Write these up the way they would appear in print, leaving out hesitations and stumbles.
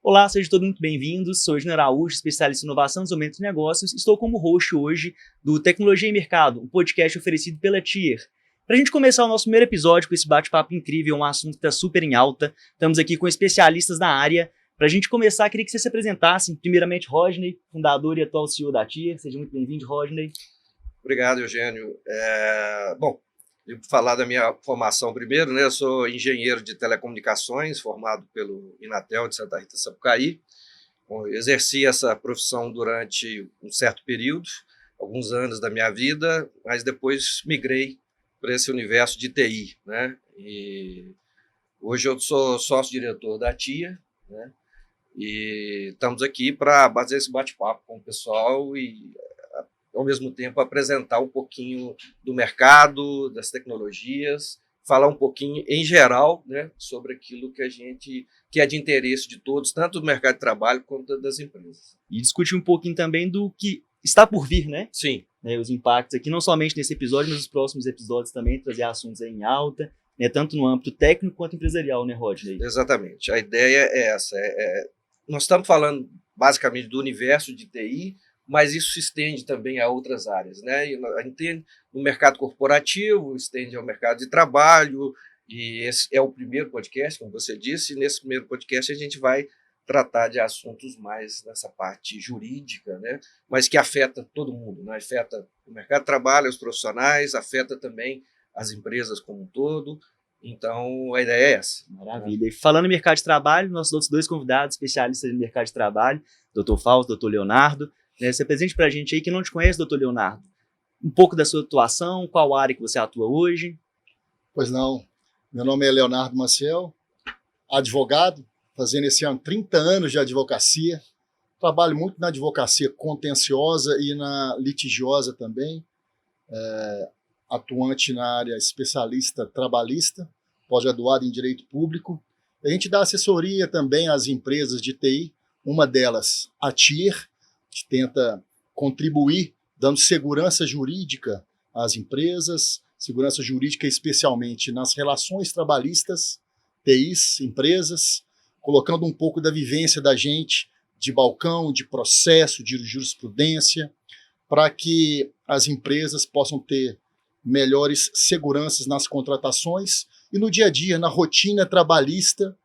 Olá, sejam todos muito bem-vindos. Sou Júnior Araújo, especialista em inovação e desenvolvimento de negócios. Estou como host hoje do Tecnologia e Mercado, um podcast oferecido pela TIER. Para a gente começar o nosso primeiro episódio com esse bate-papo incrível, um assunto que está super em alta, estamos aqui com especialistas da área. Para a gente começar, queria que vocês se apresentassem. Primeiramente, Rodney, fundador e atual CEO da TIER. Seja muito bem-vindo, Rodney. Obrigado, Eugênio. Eu vou falar da minha formação primeiro, né? Eu sou engenheiro de telecomunicações, formado pelo Inatel de Santa Rita, Sapucaí. Bom, eu exerci essa profissão durante um certo período, alguns anos da minha vida, mas depois migrei para esse universo de TI, né? E hoje eu sou sócio-diretor da TIA, né? E estamos aqui para fazer esse bate-papo com o pessoal e, ao mesmo tempo, apresentar um pouquinho do mercado, das tecnologias, falar um pouquinho, em geral, né, sobre aquilo que é de interesse de todos, tanto do mercado de trabalho quanto das empresas. E discutir um pouquinho também do que está por vir, né? Sim. Os impactos aqui, não somente nesse episódio, mas nos próximos episódios também, trazer assuntos aí em alta, né, tanto no âmbito técnico quanto empresarial, né, Rodney? Exatamente. A ideia é essa. Nós estamos falando, basicamente, do universo de TI, mas isso se estende também a outras áreas, né? A gente tem no mercado corporativo, estende ao mercado de trabalho, e esse é o primeiro podcast, como você disse, e nesse primeiro podcast a gente vai tratar de assuntos mais nessa parte jurídica, né? Mas que afeta todo mundo, né? Afeta o mercado de trabalho, os profissionais, afeta também as empresas como um todo. Então, a ideia é essa. Maravilha. E falando em mercado de trabalho, nossos outros dois convidados, especialistas em mercado de trabalho, Dr. Fausto, Dr. Leonardo. Você apresente para a gente aí, que não te conhece, Dr. Leonardo, um pouco da sua atuação, qual área que você atua hoje? Pois não. Meu nome é Leonardo Maciel, advogado, fazendo esse ano 30 anos de advocacia. Trabalho muito na advocacia contenciosa e na litigiosa também. Atuante na área especialista trabalhista, pós-graduado em Direito Público. A gente dá assessoria também às empresas de TI, uma delas, a TIER, que tenta contribuir dando segurança jurídica às empresas, segurança jurídica especialmente nas relações trabalhistas, TIs, empresas, colocando um pouco da vivência da gente de balcão, de processo, de jurisprudência, para que as empresas possam ter melhores seguranças nas contratações e no dia a dia, na rotina trabalhista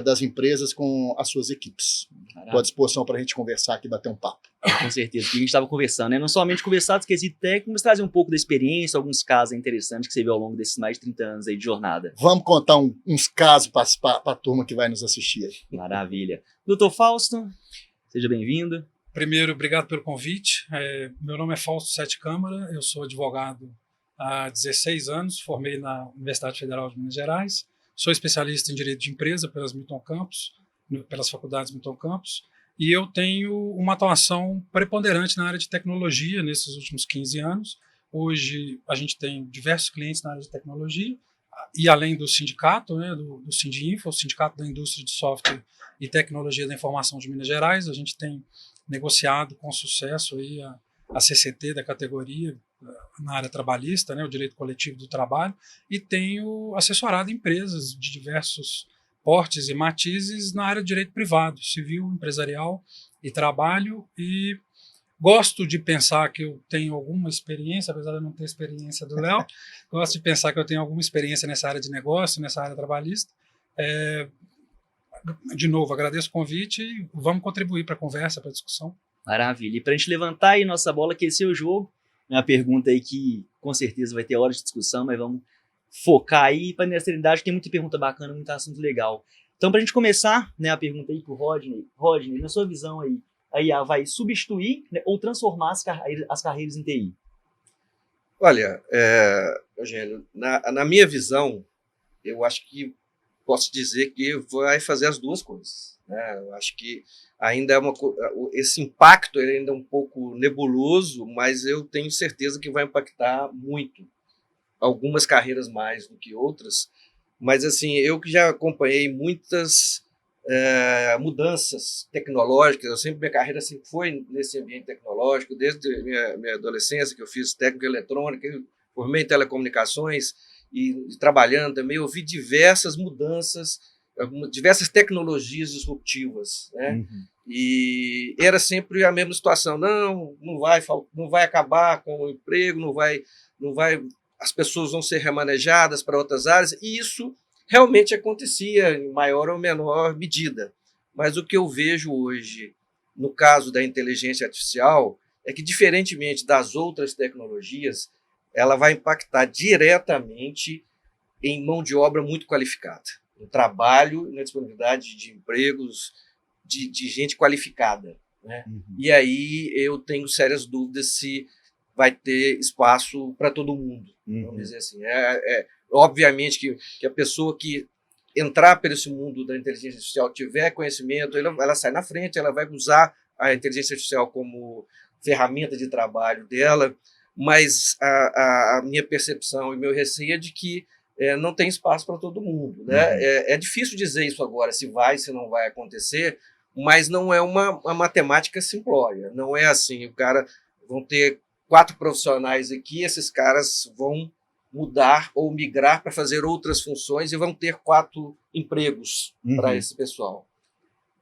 das empresas com as suas equipes. Estou à disposição para a gente conversar aqui, bater um papo. Com certeza, que a gente estava conversando, né? Não somente conversar dos quesitos técnicos, mas trazer um pouco da experiência, alguns casos interessantes que você viu ao longo desses mais de 30 anos aí de jornada. Vamos contar uns casos para a turma que vai nos assistir aí. Maravilha. Doutor Fausto, seja bem-vindo. Primeiro, obrigado pelo convite. Meu nome é Fausto Sete Câmara, eu sou advogado há 16 anos, formei na Universidade Federal de Minas Gerais, sou especialista em Direito de Empresa pelas faculdades Milton Campos, e eu tenho uma atuação preponderante na área de tecnologia nesses últimos 15 anos. Hoje a gente tem diversos clientes na área de tecnologia, e além do sindicato, né, do Sindinfo, o Sindicato da Indústria de Software e Tecnologia da Informação de Minas Gerais, a gente tem negociado com sucesso aí a CCT da categoria na área trabalhista, né, o direito coletivo do trabalho, e tenho assessorado empresas de diversos portes e matizes na área de direito privado, civil, empresarial e trabalho, e gosto de pensar que eu tenho alguma experiência, apesar de eu não ter experiência do Léo, gosto de pensar que eu tenho alguma experiência nessa área de negócio, nessa área trabalhista. De novo, agradeço o convite e vamos contribuir para a conversa, para a discussão. Maravilha. E para a gente levantar aí nossa bola, aquecer o jogo, uma pergunta aí que com certeza vai ter horas de discussão, mas vamos focar aí para a seriedade, tem muita pergunta bacana, muito assunto legal. Então, para a gente começar, né, a pergunta aí para o Rodney. Rodney, na sua visão aí, a IA vai substituir, né, ou transformar as carreiras em TI? Olha, Eugênio, na minha visão, eu acho que posso dizer que vai fazer as duas coisas, né? Eu acho que ainda esse impacto ainda é um pouco nebuloso, mas eu tenho certeza que vai impactar muito, algumas carreiras mais do que outras. Mas assim, eu que já acompanhei muitas mudanças tecnológicas, minha carreira sempre foi nesse ambiente tecnológico, desde minha adolescência, que eu fiz técnica eletrônica, formei em telecomunicações, e trabalhando também, eu vi diversas mudanças diversas tecnologias disruptivas, né? Uhum. E era sempre a mesma situação. Não vai acabar com o emprego, não vai, as pessoas vão ser remanejadas para outras áreas, e isso realmente acontecia em maior ou menor medida. Mas o que eu vejo hoje, no caso da inteligência artificial, é que, diferentemente das outras tecnologias, ela vai impactar diretamente em mão de obra muito qualificada, no trabalho e na disponibilidade de empregos de gente qualificada, né? Uhum. E aí eu tenho sérias dúvidas se vai ter espaço para todo mundo, vamos dizer assim. Obviamente que a pessoa que entrar por esse mundo da inteligência artificial tiver conhecimento, ela sai na frente, ela vai usar a inteligência artificial como ferramenta de trabalho dela, mas a minha percepção e meu receio é de que não tem espaço para todo mundo, né? Uhum. É difícil dizer isso agora, se não vai acontecer, mas não é uma matemática simplória. Não é assim, vão ter 4 profissionais aqui, esses caras vão mudar ou migrar para fazer outras funções e vão ter 4 empregos para esse pessoal.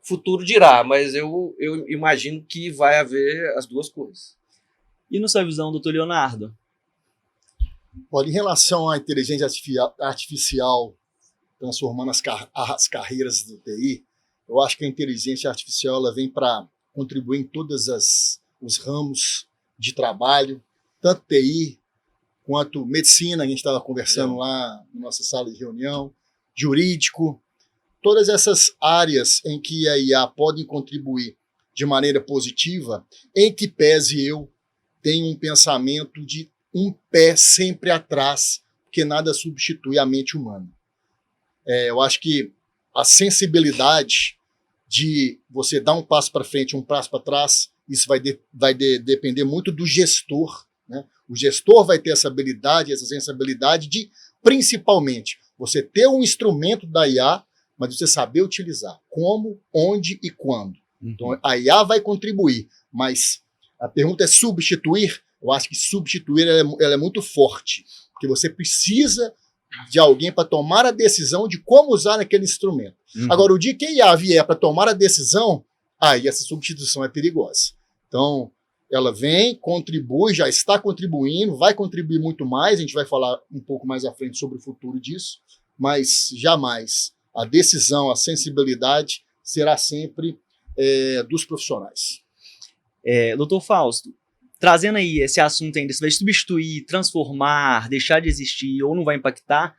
Futuro dirá, mas eu imagino que vai haver as duas coisas. E na sua visão, doutor Leonardo? Olha, em relação à inteligência artificial transformando as carreiras do TI, eu acho que a inteligência artificial ela vem para contribuir em todos os ramos de trabalho, tanto TI quanto medicina, a gente estava conversando lá na nossa sala de reunião, jurídico, todas essas áreas em que a IA pode contribuir de maneira positiva, em que pese eu tenho um pensamento de um pé sempre atrás, porque nada substitui a mente humana. Eu acho que a sensibilidade de você dar um passo para frente, um passo para trás, isso vai depender muito do gestor, né? O gestor vai ter essa habilidade, essa sensibilidade de, principalmente, você ter um instrumento da IA, mas você saber utilizar como, onde e quando. Então, a IA vai contribuir, mas a pergunta é substituir. Eu acho que substituir ela é muito forte, porque você precisa de alguém para tomar a decisão de como usar aquele instrumento. Agora, o dia que a IA vier para tomar a decisão, aí essa substituição é perigosa. Então, ela vem, contribui, já está contribuindo, vai contribuir muito mais, a gente vai falar um pouco mais à frente sobre o futuro disso, mas jamais a decisão, a sensibilidade será sempre dos profissionais. Doutor Fausto, trazendo aí esse assunto ainda, se vai substituir, transformar, deixar de existir ou não vai impactar,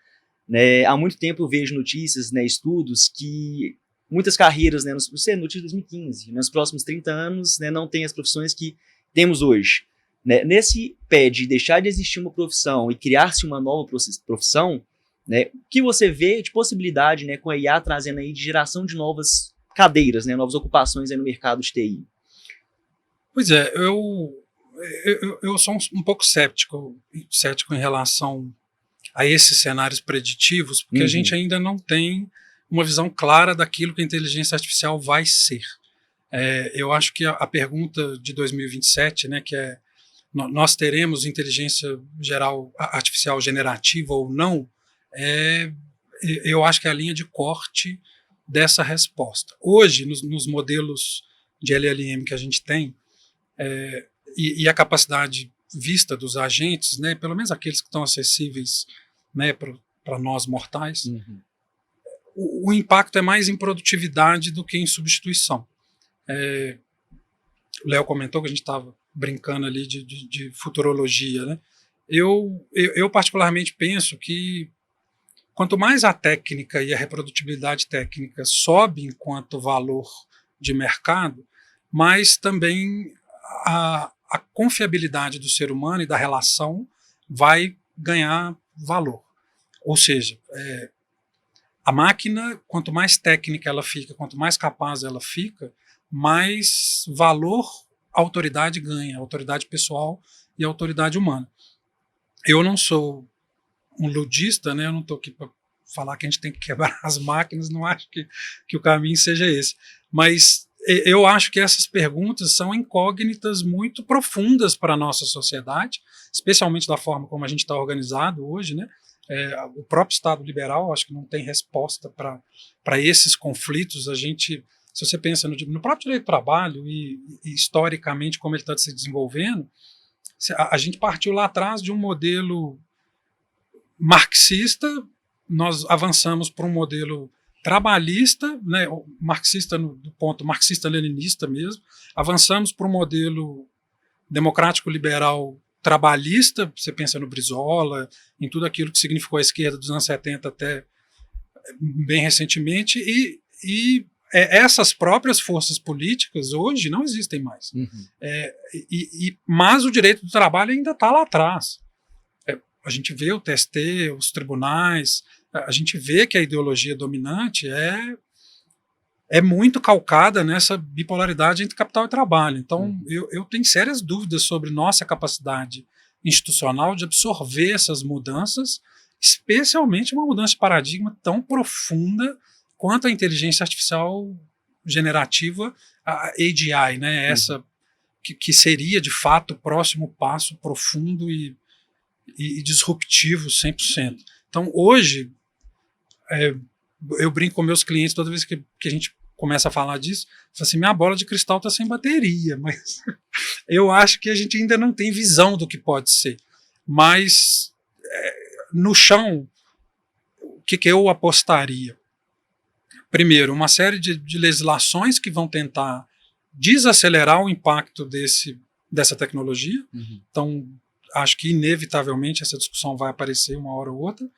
né? Há muito tempo eu vejo notícias, né, estudos que muitas carreiras, né, notícia de 2015, nos próximos 30 anos, né, não tem as profissões que temos hoje. Né? Nesse pé de deixar de existir uma profissão e criar-se uma nova profissão, né, o que você vê de possibilidade, né, com a IA trazendo aí de geração de novas cadeiras, né, novas ocupações aí no mercado de TI? Pois é, eu sou um pouco cético em relação a esses cenários preditivos, porque a gente ainda não tem uma visão clara daquilo que a inteligência artificial vai ser. Eu acho que a pergunta de 2027, né, que é nós teremos inteligência artificial generativa ou não, eu acho que é a linha de corte dessa resposta. Hoje, nos modelos de LLM que a gente tem, e a capacidade vista dos agentes, né, pelo menos aqueles que estão acessíveis, né, para nós mortais, o impacto é mais em produtividade do que em substituição. O Léo comentou que a gente estava brincando ali de futurologia, né? Eu particularmente penso que quanto mais a técnica e a reprodutibilidade técnica sobe enquanto valor de mercado, mais também a confiabilidade do ser humano e da relação vai ganhar valor. Ou seja, a máquina, quanto mais técnica ela fica, quanto mais capaz ela fica, mais valor a autoridade ganha, a autoridade pessoal e a autoridade humana. Eu não sou um ludista, né? Eu não estou aqui para falar que a gente tem que quebrar as máquinas, não acho que o caminho seja esse. Mas eu acho que essas perguntas são incógnitas muito profundas para a nossa sociedade, especialmente da forma como a gente está organizado hoje, né? O próprio Estado liberal, acho que não tem resposta para esses conflitos. Se você pensa no próprio direito do trabalho e historicamente como ele está se desenvolvendo, a gente partiu lá atrás de um modelo marxista, nós avançamos para um modelo trabalhista, né, marxista do ponto marxista-leninista mesmo, avançamos para um modelo democrático-liberal trabalhista, você pensa no Brizola, em tudo aquilo que significou a esquerda dos anos 70 até bem recentemente, e essas próprias forças políticas hoje não existem mais. Mas o direito do trabalho ainda está lá atrás. A gente vê o TST, os tribunais, a gente vê que a ideologia dominante é muito calcada nessa bipolaridade entre capital e trabalho. Então, eu tenho sérias dúvidas sobre nossa capacidade institucional de absorver essas mudanças, especialmente uma mudança de paradigma tão profunda quanto a inteligência artificial generativa, a AGI, né? Essa que seria, de fato, o próximo passo profundo e disruptivo 100%. Então, hoje, eu brinco com meus clientes toda vez que a gente começa a falar disso, falo assim, minha bola de cristal está sem bateria, mas eu acho que a gente ainda não tem visão do que pode ser. Mas, no chão, o que eu apostaria? Primeiro, uma série de legislações que vão tentar desacelerar o impacto dessa tecnologia. Então, acho que inevitavelmente essa discussão vai aparecer uma hora ou outra.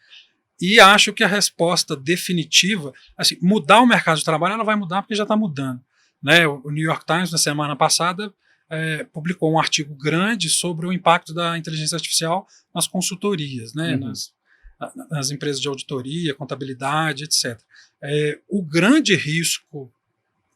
E acho que a resposta definitiva, assim, mudar o mercado de trabalho, ela vai mudar porque já está mudando. Né? O New York Times, na semana passada, publicou um artigo grande sobre o impacto da inteligência artificial nas consultorias, né? Nas empresas de auditoria, contabilidade, etc. O grande risco,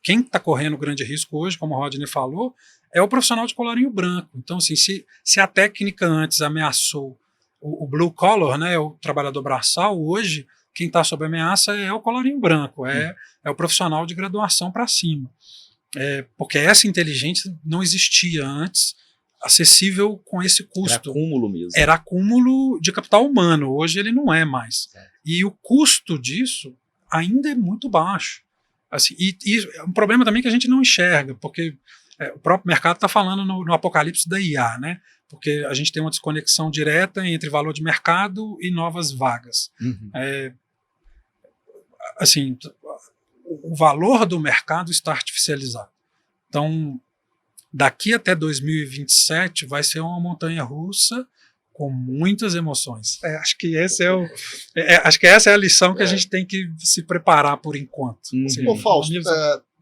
quem está correndo o grande risco hoje, como o Rodney falou, é o profissional de colarinho branco. Então, assim, se a técnica antes ameaçou o blue collar, né, o trabalhador braçal, hoje quem está sob ameaça é o colarinho branco, é o profissional de graduação para cima. Porque essa inteligência não existia antes, acessível com esse custo. Era acúmulo mesmo. Era acúmulo de capital humano, hoje ele não é mais. E o custo disso ainda é muito baixo. Assim, e é um problema também que a gente não enxerga, porque o próprio mercado está falando no apocalipse da IA, né? Porque a gente tem uma desconexão direta entre valor de mercado e novas vagas. Assim, o valor do mercado está artificializado. Então, daqui até 2027 vai ser uma montanha-russa com muitas emoções. Acho que essa é a lição que a gente tem que se preparar por enquanto. Ô, Fausto,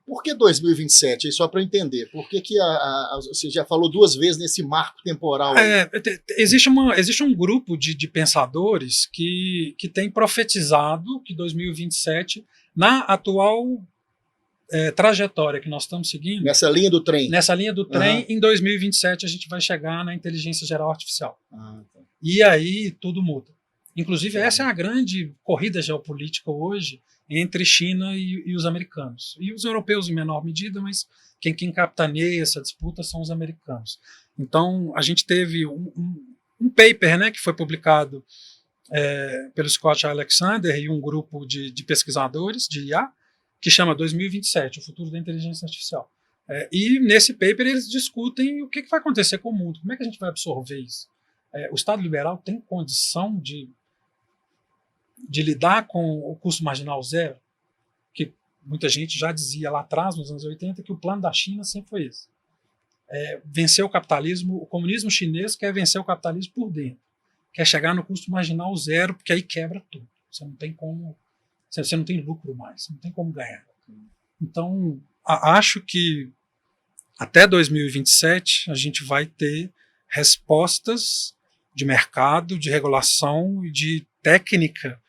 por que 2027? Só para eu entender. Por que você já falou duas vezes nesse marco temporal? Existe um grupo de pensadores que tem profetizado que 2027, na atual trajetória que nós estamos seguindo... Nessa linha do trem. Em 2027 a gente vai chegar na inteligência geral artificial. E aí tudo muda. Inclusive, essa é a grande corrida geopolítica hoje entre China e os americanos. E os europeus em menor medida, mas quem capitaneia essa disputa são os americanos. Então, a gente teve um paper, né, que foi publicado pelo Scott Alexander e um grupo de pesquisadores de IA, que chama 2027, o futuro da inteligência artificial. E nesse paper eles discutem o que vai acontecer com o mundo, como é que a gente vai absorver isso. O Estado liberal tem condição de lidar com o custo marginal zero, que muita gente já dizia lá atrás, nos anos 80, que o plano da China sempre foi esse. Vencer o capitalismo, o comunismo chinês quer vencer o capitalismo por dentro, quer chegar no custo marginal zero, porque aí quebra tudo. Você não tem como, você não tem lucro mais, você não tem como ganhar. Então, acho que até 2027 a gente vai ter respostas de mercado, de regulação e de técnica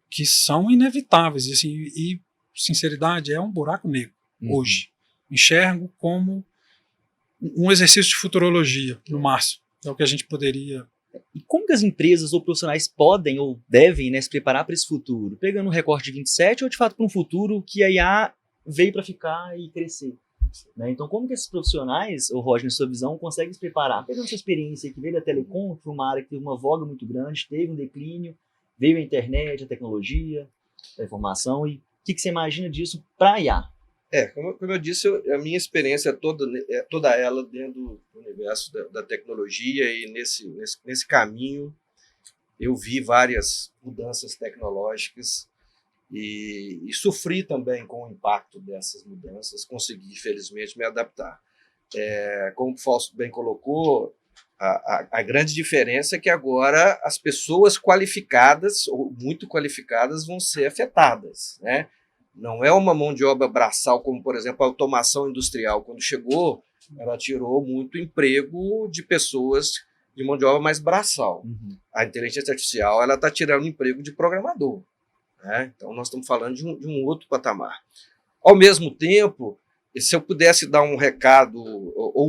que são inevitáveis. E sinceridade, é um buraco negro hoje. Enxergo como um exercício de futurologia, no máximo. É o que a gente poderia... E como que as empresas ou profissionais podem ou devem, né, se preparar para esse futuro? Pegando um recorte de 27 ou, de fato, para um futuro que a IA veio para ficar e crescer? Né? Então, como que esses profissionais, ou Roger, na sua visão, conseguem se preparar? Pegando sua experiência que veio da telecom, que foi uma área que teve uma voga muito grande, teve um declínio, veio a internet, a tecnologia, a informação, e o que você imagina disso para a IA? Como eu disse, a minha experiência é toda ela dentro do universo da tecnologia, e nesse caminho eu vi várias mudanças tecnológicas e sofri também com o impacto dessas mudanças, consegui, felizmente, me adaptar. Como o Fausto bem colocou, a grande diferença é que agora as pessoas qualificadas, ou muito qualificadas, vão ser afetadas, né? Não é uma mão de obra braçal, como, por exemplo, a automação industrial. Quando chegou, ela tirou muito emprego de pessoas de mão de obra mais braçal. A inteligência artificial está tirando emprego de programador, né? Então, nós estamos falando de um outro patamar. Ao mesmo tempo, se eu pudesse dar um recado ou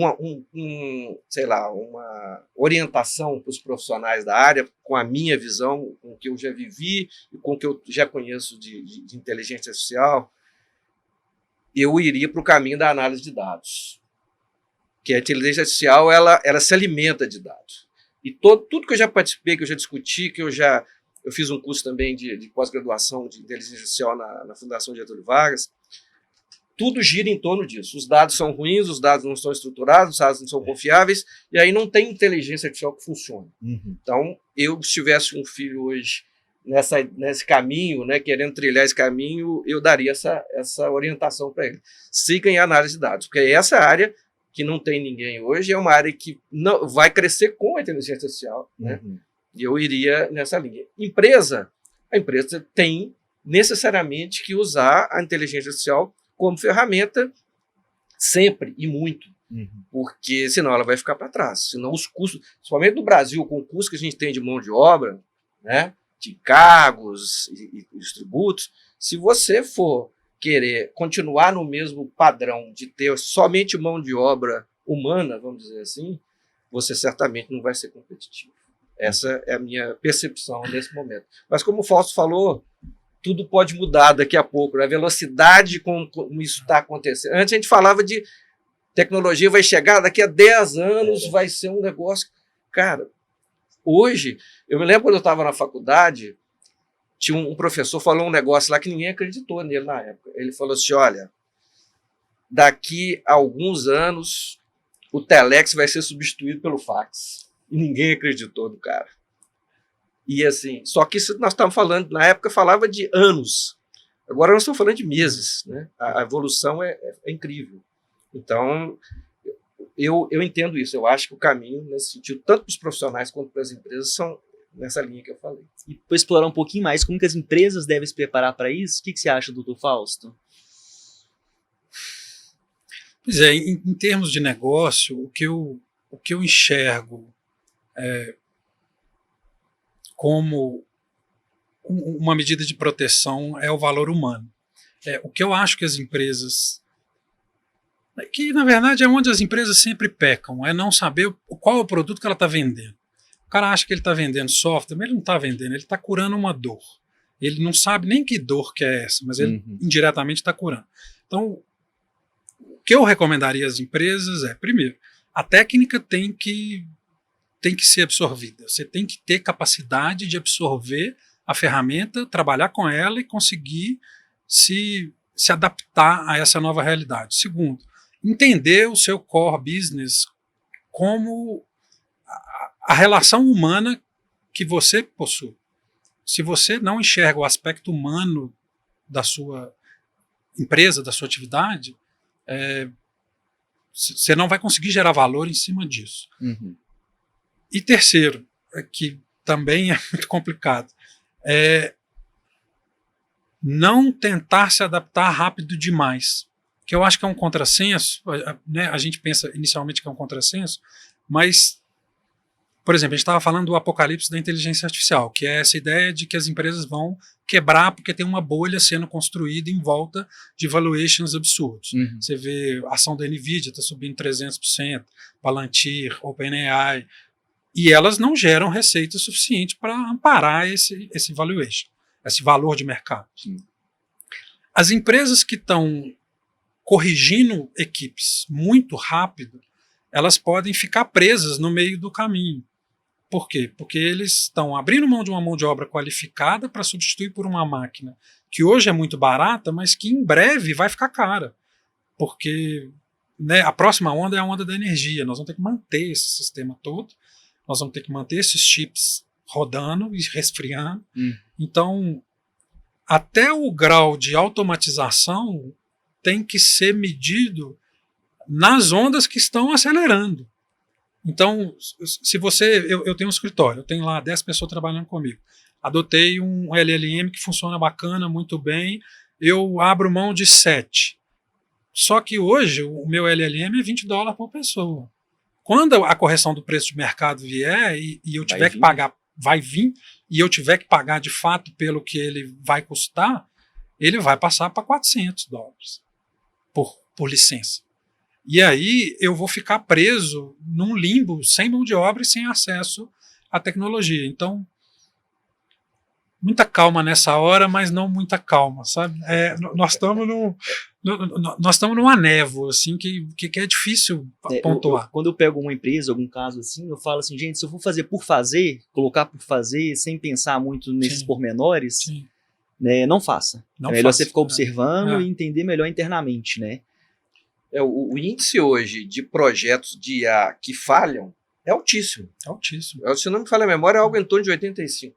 sei lá, uma orientação para os profissionais da área, com a minha visão, com o que eu já vivi e com o que eu já conheço de inteligência artificial, eu iria para o caminho da análise de dados. Que a inteligência artificial ela se alimenta de dados. E tudo que eu já participei, que eu já discuti, eu fiz um curso também de pós-graduação de inteligência artificial na Fundação Getúlio Vargas, tudo gira em torno disso. Os dados são ruins, os dados não são estruturados, os dados não são confiáveis, e aí não tem inteligência artificial que funcione. Então, se tivesse um filho hoje nesse caminho, né, querendo trilhar esse caminho, eu daria essa orientação para ele. Siga em análise de dados, porque essa área que não tem ninguém hoje é uma área que não vai crescer com a inteligência artificial, né? E eu iria nessa linha. A empresa tem necessariamente que usar a inteligência artificial como ferramenta sempre e muito, porque senão ela vai ficar para trás. Senão os custos, principalmente no Brasil, com o custo que a gente tem de mão de obra, né, de cargos e os tributos, se você for querer continuar no mesmo padrão de ter somente mão de obra humana, vamos dizer assim, você certamente não vai ser competitivo. Essa é a minha percepção nesse momento. Mas como o Fausto falou, tudo pode mudar daqui a pouco, né? A velocidade como isso está acontecendo. Antes a gente falava de tecnologia vai chegar daqui a 10 anos, vai ser um negócio... Cara, hoje, eu me lembro quando eu estava na faculdade, tinha um professor falou um negócio lá que ninguém acreditou nele na época. Ele falou assim, olha, daqui a alguns anos o telex vai ser substituído pelo fax. E ninguém acreditou no cara. E assim, só que isso nós estamos falando, na época falava de anos, agora nós estamos falando de meses, né? A evolução é incrível. Então, eu entendo isso, eu acho que o caminho nesse sentido, tanto para os profissionais quanto para as empresas, são nessa linha que eu falei. E para explorar um pouquinho mais como que as empresas devem se preparar para isso, o que você acha, doutor Fausto? Pois é, em termos de negócio, o que eu enxergo como uma medida de proteção é o valor humano. O que eu acho que as empresas... que, na verdade, é onde as empresas sempre pecam, é não saber qual é o produto que ela está vendendo. O cara acha que ele está vendendo software, mas ele não está vendendo, ele está curando uma dor. Ele não sabe nem que dor que é essa, mas ele indiretamente está curando. Então, o que eu recomendaria às empresas é, primeiro, a técnica tem que ser absorvida. Você tem que ter capacidade de absorver a ferramenta, trabalhar com ela e conseguir se adaptar a essa nova realidade. Segundo, entender o seu core business como a relação humana que você possui. Se você não enxerga o aspecto humano da sua empresa, da sua atividade, você não vai conseguir gerar valor em cima disso. E terceiro, que também é muito complicado, não tentar se adaptar rápido demais, que eu acho que é um contrassenso, né? A gente pensa inicialmente que é um contrassenso, mas, por exemplo, a gente estava falando do apocalipse da inteligência artificial, que é essa ideia de que as empresas vão quebrar porque tem uma bolha sendo construída em volta de valuations absurdos. Você vê a ação da NVIDIA está subindo 300%, Palantir, OpenAI, e elas não geram receita suficiente para amparar esse valuation, esse valor de mercado. As empresas que estão corrigindo equipes muito rápido, elas podem ficar presas no meio do caminho. Por quê? Porque eles estão abrindo mão de uma mão de obra qualificada para substituir por uma máquina que hoje é muito barata, mas que em breve vai ficar cara. Porque, né, a próxima onda é a onda da energia. Nós vamos ter que manter esse sistema todo, nós vamos ter que manter esses chips rodando e resfriando. Então, até o grau de automatização tem que ser medido nas ondas que estão acelerando. Então, se você... Eu tenho um escritório, eu tenho lá 10 pessoas trabalhando comigo. Adotei um LLM que funciona bacana, muito bem. Eu abro mão de 7. Só que hoje o meu LLM é $20 por pessoa. Quando a correção do preço de mercado vier e eu tiver que pagar, vai vir, e eu tiver que pagar de fato pelo que ele vai custar, ele vai passar para $400 por licença. E aí eu vou ficar preso num limbo, sem mão de obra e sem acesso à tecnologia. Então, muita calma nessa hora, mas não muita calma, sabe? Nós estamos numa névoa, assim, que é difícil pontuar. Quando eu pego uma empresa, algum caso assim, eu falo assim, gente, se eu for fazer por fazer, colocar por fazer, sem pensar muito nesses pormenores, né, não faça. É melhor você ficar observando e entender melhor internamente, né? O índice hoje de projetos de IA que falham é altíssimo. Altíssimo. Se não me falha a memória, é algo em torno de 85%.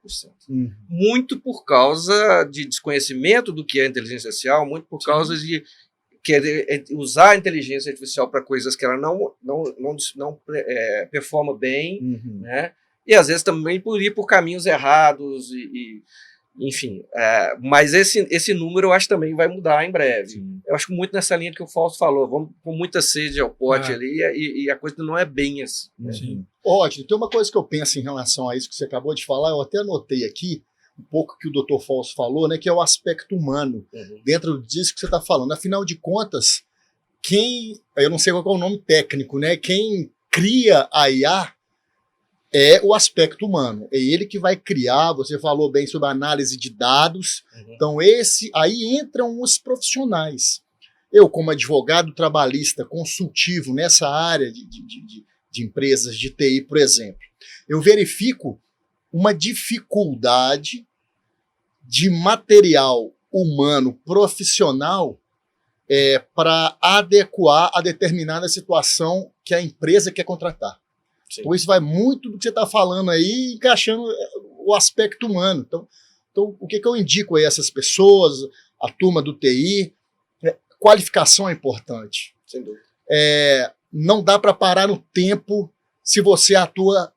Muito por causa de desconhecimento do que é inteligência artificial, muito por causa de querer usar a inteligência artificial para coisas que ela não performa bem, né? E às vezes também por ir por caminhos errados enfim, mas esse número eu acho que também vai mudar em breve. Eu acho que muito nessa linha que o Fausto falou, vamos com muita sede ao pote ali e a coisa não é bem assim. Ótimo, tem uma coisa que eu penso em relação a isso que você acabou de falar, eu até anotei aqui um pouco que o Dr. Fausto falou, né, que é o aspecto humano dentro disso que você está falando. Afinal de contas, eu não sei qual é o nome técnico, né, quem cria a IA é o aspecto humano. É ele que vai criar, você falou bem sobre a análise de dados. Então, aí entram os profissionais. Eu, como advogado trabalhista consultivo nessa área de empresas de TI, por exemplo, eu verifico uma dificuldade de material humano profissional para adequar a determinada situação que a empresa quer contratar. Então, isso vai muito do que você está falando aí, encaixando o aspecto humano. Então o que eu indico a essas pessoas, a turma do TI? Qualificação é importante. Sem dúvida. Não dá para parar no tempo se você atua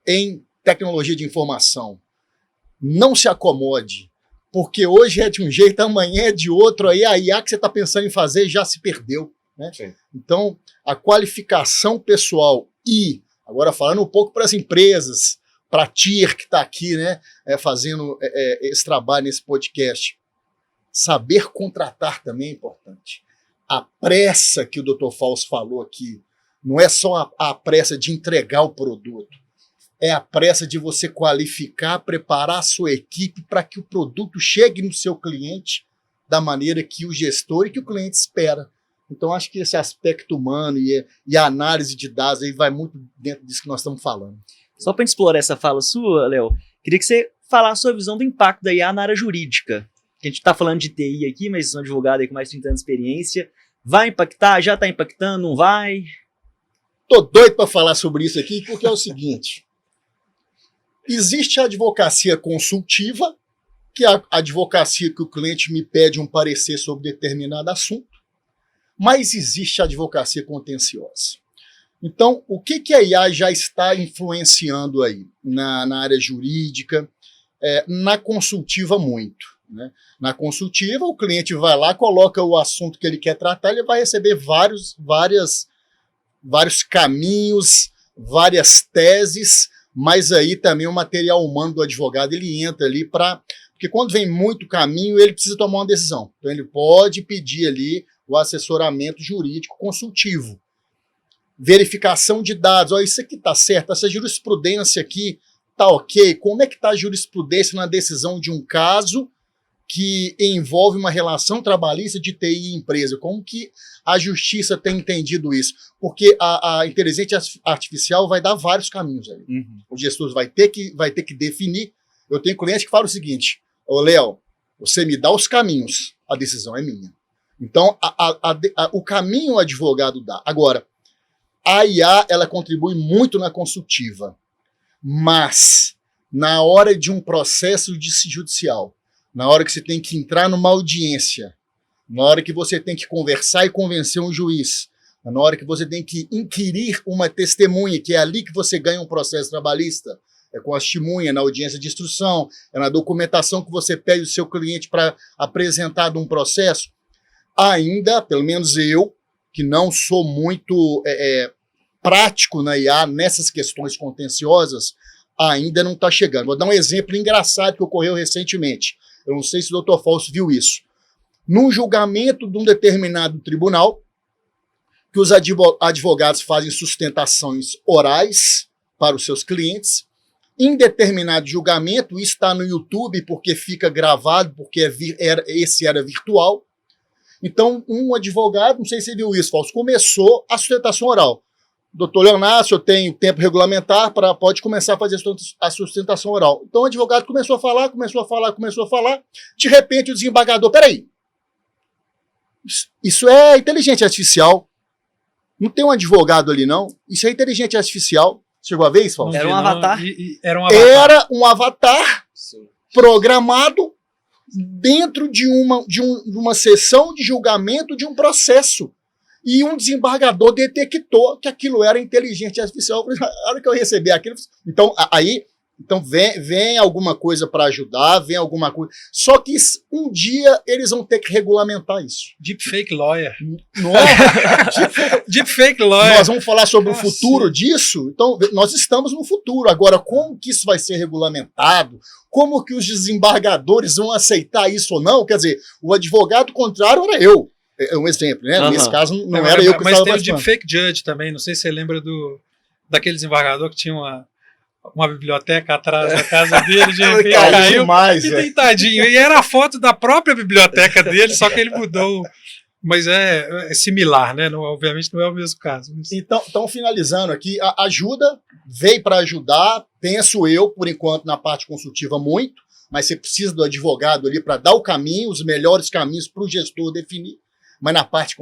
em tecnologia de informação. Não se acomode, porque hoje é de um jeito, amanhã é de outro, aí a IA que você está pensando em fazer já se perdeu. Né? Então, a qualificação pessoal agora falando um pouco para as empresas, para a TIR que está aqui, né, fazendo esse trabalho nesse podcast. Saber contratar também é importante. A pressa que o Dr. Fausto falou aqui, não é só a pressa de entregar o produto, é a pressa de você qualificar, preparar a sua equipe para que o produto chegue no seu cliente da maneira que o gestor e que o cliente espera. Então, acho que esse aspecto humano e a análise de dados aí vai muito dentro disso que nós estamos falando. Só para explorar essa fala sua, Léo, queria que você falasse a sua visão do impacto da IA na área jurídica. A gente está falando de TI aqui, mas são advogado aí com mais de 30 anos de experiência. Vai impactar? Já está impactando? Não vai? Tô doido para falar sobre isso aqui, porque é o seguinte. Existe a advocacia consultiva, que é a advocacia que o cliente me pede um parecer sobre determinado assunto. Mas existe a advocacia contenciosa. Então, o que a IA já está influenciando aí na área jurídica? Na consultiva, muito. Né? Na consultiva, o cliente vai lá, coloca o assunto que ele quer tratar, ele vai receber vários caminhos, várias teses, mas aí também o material humano do advogado, ele entra ali porque quando vem muito caminho, ele precisa tomar uma decisão. Então, ele pode pedir ali o assessoramento jurídico consultivo. Verificação de dados. Isso aqui está certo, essa jurisprudência aqui está ok. Como é que está a jurisprudência na decisão de um caso que envolve uma relação trabalhista de TI e empresa. Como que a justiça tem entendido isso? Porque a inteligência artificial vai dar vários caminhos aí. O gestor vai ter que definir. Eu tenho cliente que fala o seguinte: ô Léo, você me dá os caminhos, a decisão é minha. Então, o caminho o advogado dá. Agora, a IA, ela contribui muito na consultiva, mas na hora de um processo judicial, na hora que você tem que entrar numa audiência, na hora que você tem que conversar e convencer um juiz, na hora que você tem que inquirir uma testemunha, que é ali que você ganha um processo trabalhista, é com a testemunha, na audiência de instrução, é na documentação que você pede o seu cliente para apresentar um processo, ainda, pelo menos eu, que não sou muito prático na IA, nessas questões contenciosas, ainda não está chegando. Vou dar um exemplo engraçado que ocorreu recentemente. Eu não sei se o Dr. Fausto viu isso. Num julgamento de um determinado tribunal, que os advogados fazem sustentações orais para os seus clientes, em determinado julgamento, isso está no YouTube porque fica gravado, porque esse era virtual. Então, um advogado, não sei se você viu isso, Fausto, começou a sustentação oral. Doutor Leonardo, eu tenho tempo regulamentar, pode começar a fazer a sustentação oral. Então, o advogado começou a falar. De repente, o desembargador, peraí, isso é inteligência artificial. Não tem um advogado ali, não. Isso é inteligência artificial. Chegou a ver isso, Fausto? Era um avatar? Era um avatar programado dentro de uma sessão de julgamento de um processo. E um desembargador detectou que aquilo era inteligência artificial. A hora que eu recebi aquilo, então vem alguma coisa para ajudar, vem alguma coisa. Só que um dia eles vão ter que regulamentar isso. Deepfake lawyer. Não é? Deepfake lawyer. Nós vamos falar sobre o futuro disso. Então, nós estamos no futuro. Agora, como que isso vai ser regulamentado? Como que os desembargadores vão aceitar isso ou não? Quer dizer, o advogado contrário era eu. É um exemplo, né? Nesse caso, não era eu que estava participando. Mas tem o deepfake judge também. Não sei se você lembra daquele desembargador que tinha uma biblioteca atrás da casa dele, de repente caiu demais, e tadinho. E era a foto da própria biblioteca dele, só que ele mudou. Mas é similar, né? Não, obviamente não é o mesmo caso. Mas... Então, finalizando aqui, a ajuda veio para ajudar, penso eu, por enquanto, na parte consultiva muito, mas você precisa do advogado ali para dar o caminho, os melhores caminhos para o gestor definir. Mas na parte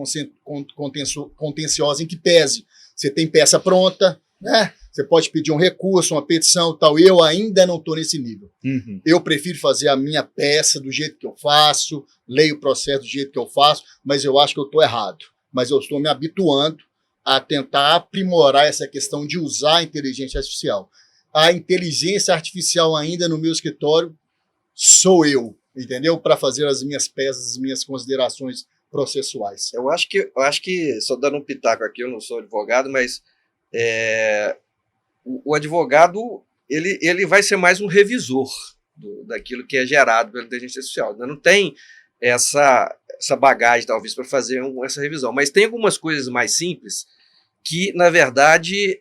contenciosa, em que pese, você tem peça pronta, né? Você pode pedir um recurso, uma petição e tal. Eu ainda não estou nesse nível. Eu prefiro fazer a minha peça do jeito que eu faço, leio o processo do jeito que eu faço, mas eu acho que eu estou errado. Mas eu estou me habituando a tentar aprimorar essa questão de usar a inteligência artificial. A inteligência artificial ainda no meu escritório sou eu, entendeu? Para fazer as minhas peças, as minhas considerações processuais. Eu acho que, só dando um pitaco aqui, eu não sou advogado, mas o advogado ele vai ser mais um revisor daquilo que é gerado pela inteligência artificial. Ainda não tem essa bagagem, talvez, para fazer essa revisão. Mas tem algumas coisas mais simples que, na verdade,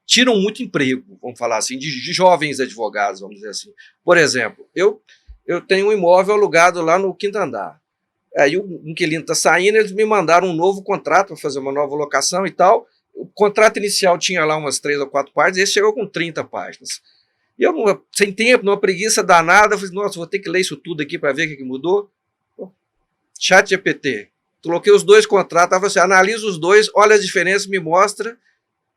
tiram muito emprego, vamos falar assim, de jovens advogados, vamos dizer assim. Por exemplo, eu tenho um imóvel alugado lá no quinto andar. Aí o inquilino está saindo, eles me mandaram um novo contrato para fazer uma nova locação e tal. O contrato inicial tinha lá umas 3 ou 4 páginas, e esse chegou com 30 páginas. E eu, sem tempo, numa preguiça danada, eu falei, nossa, vou ter que ler isso tudo aqui para ver o que mudou. ChatGPT. Coloquei os 2 contratos, falei assim, analisa os 2, olha as diferenças, me mostra.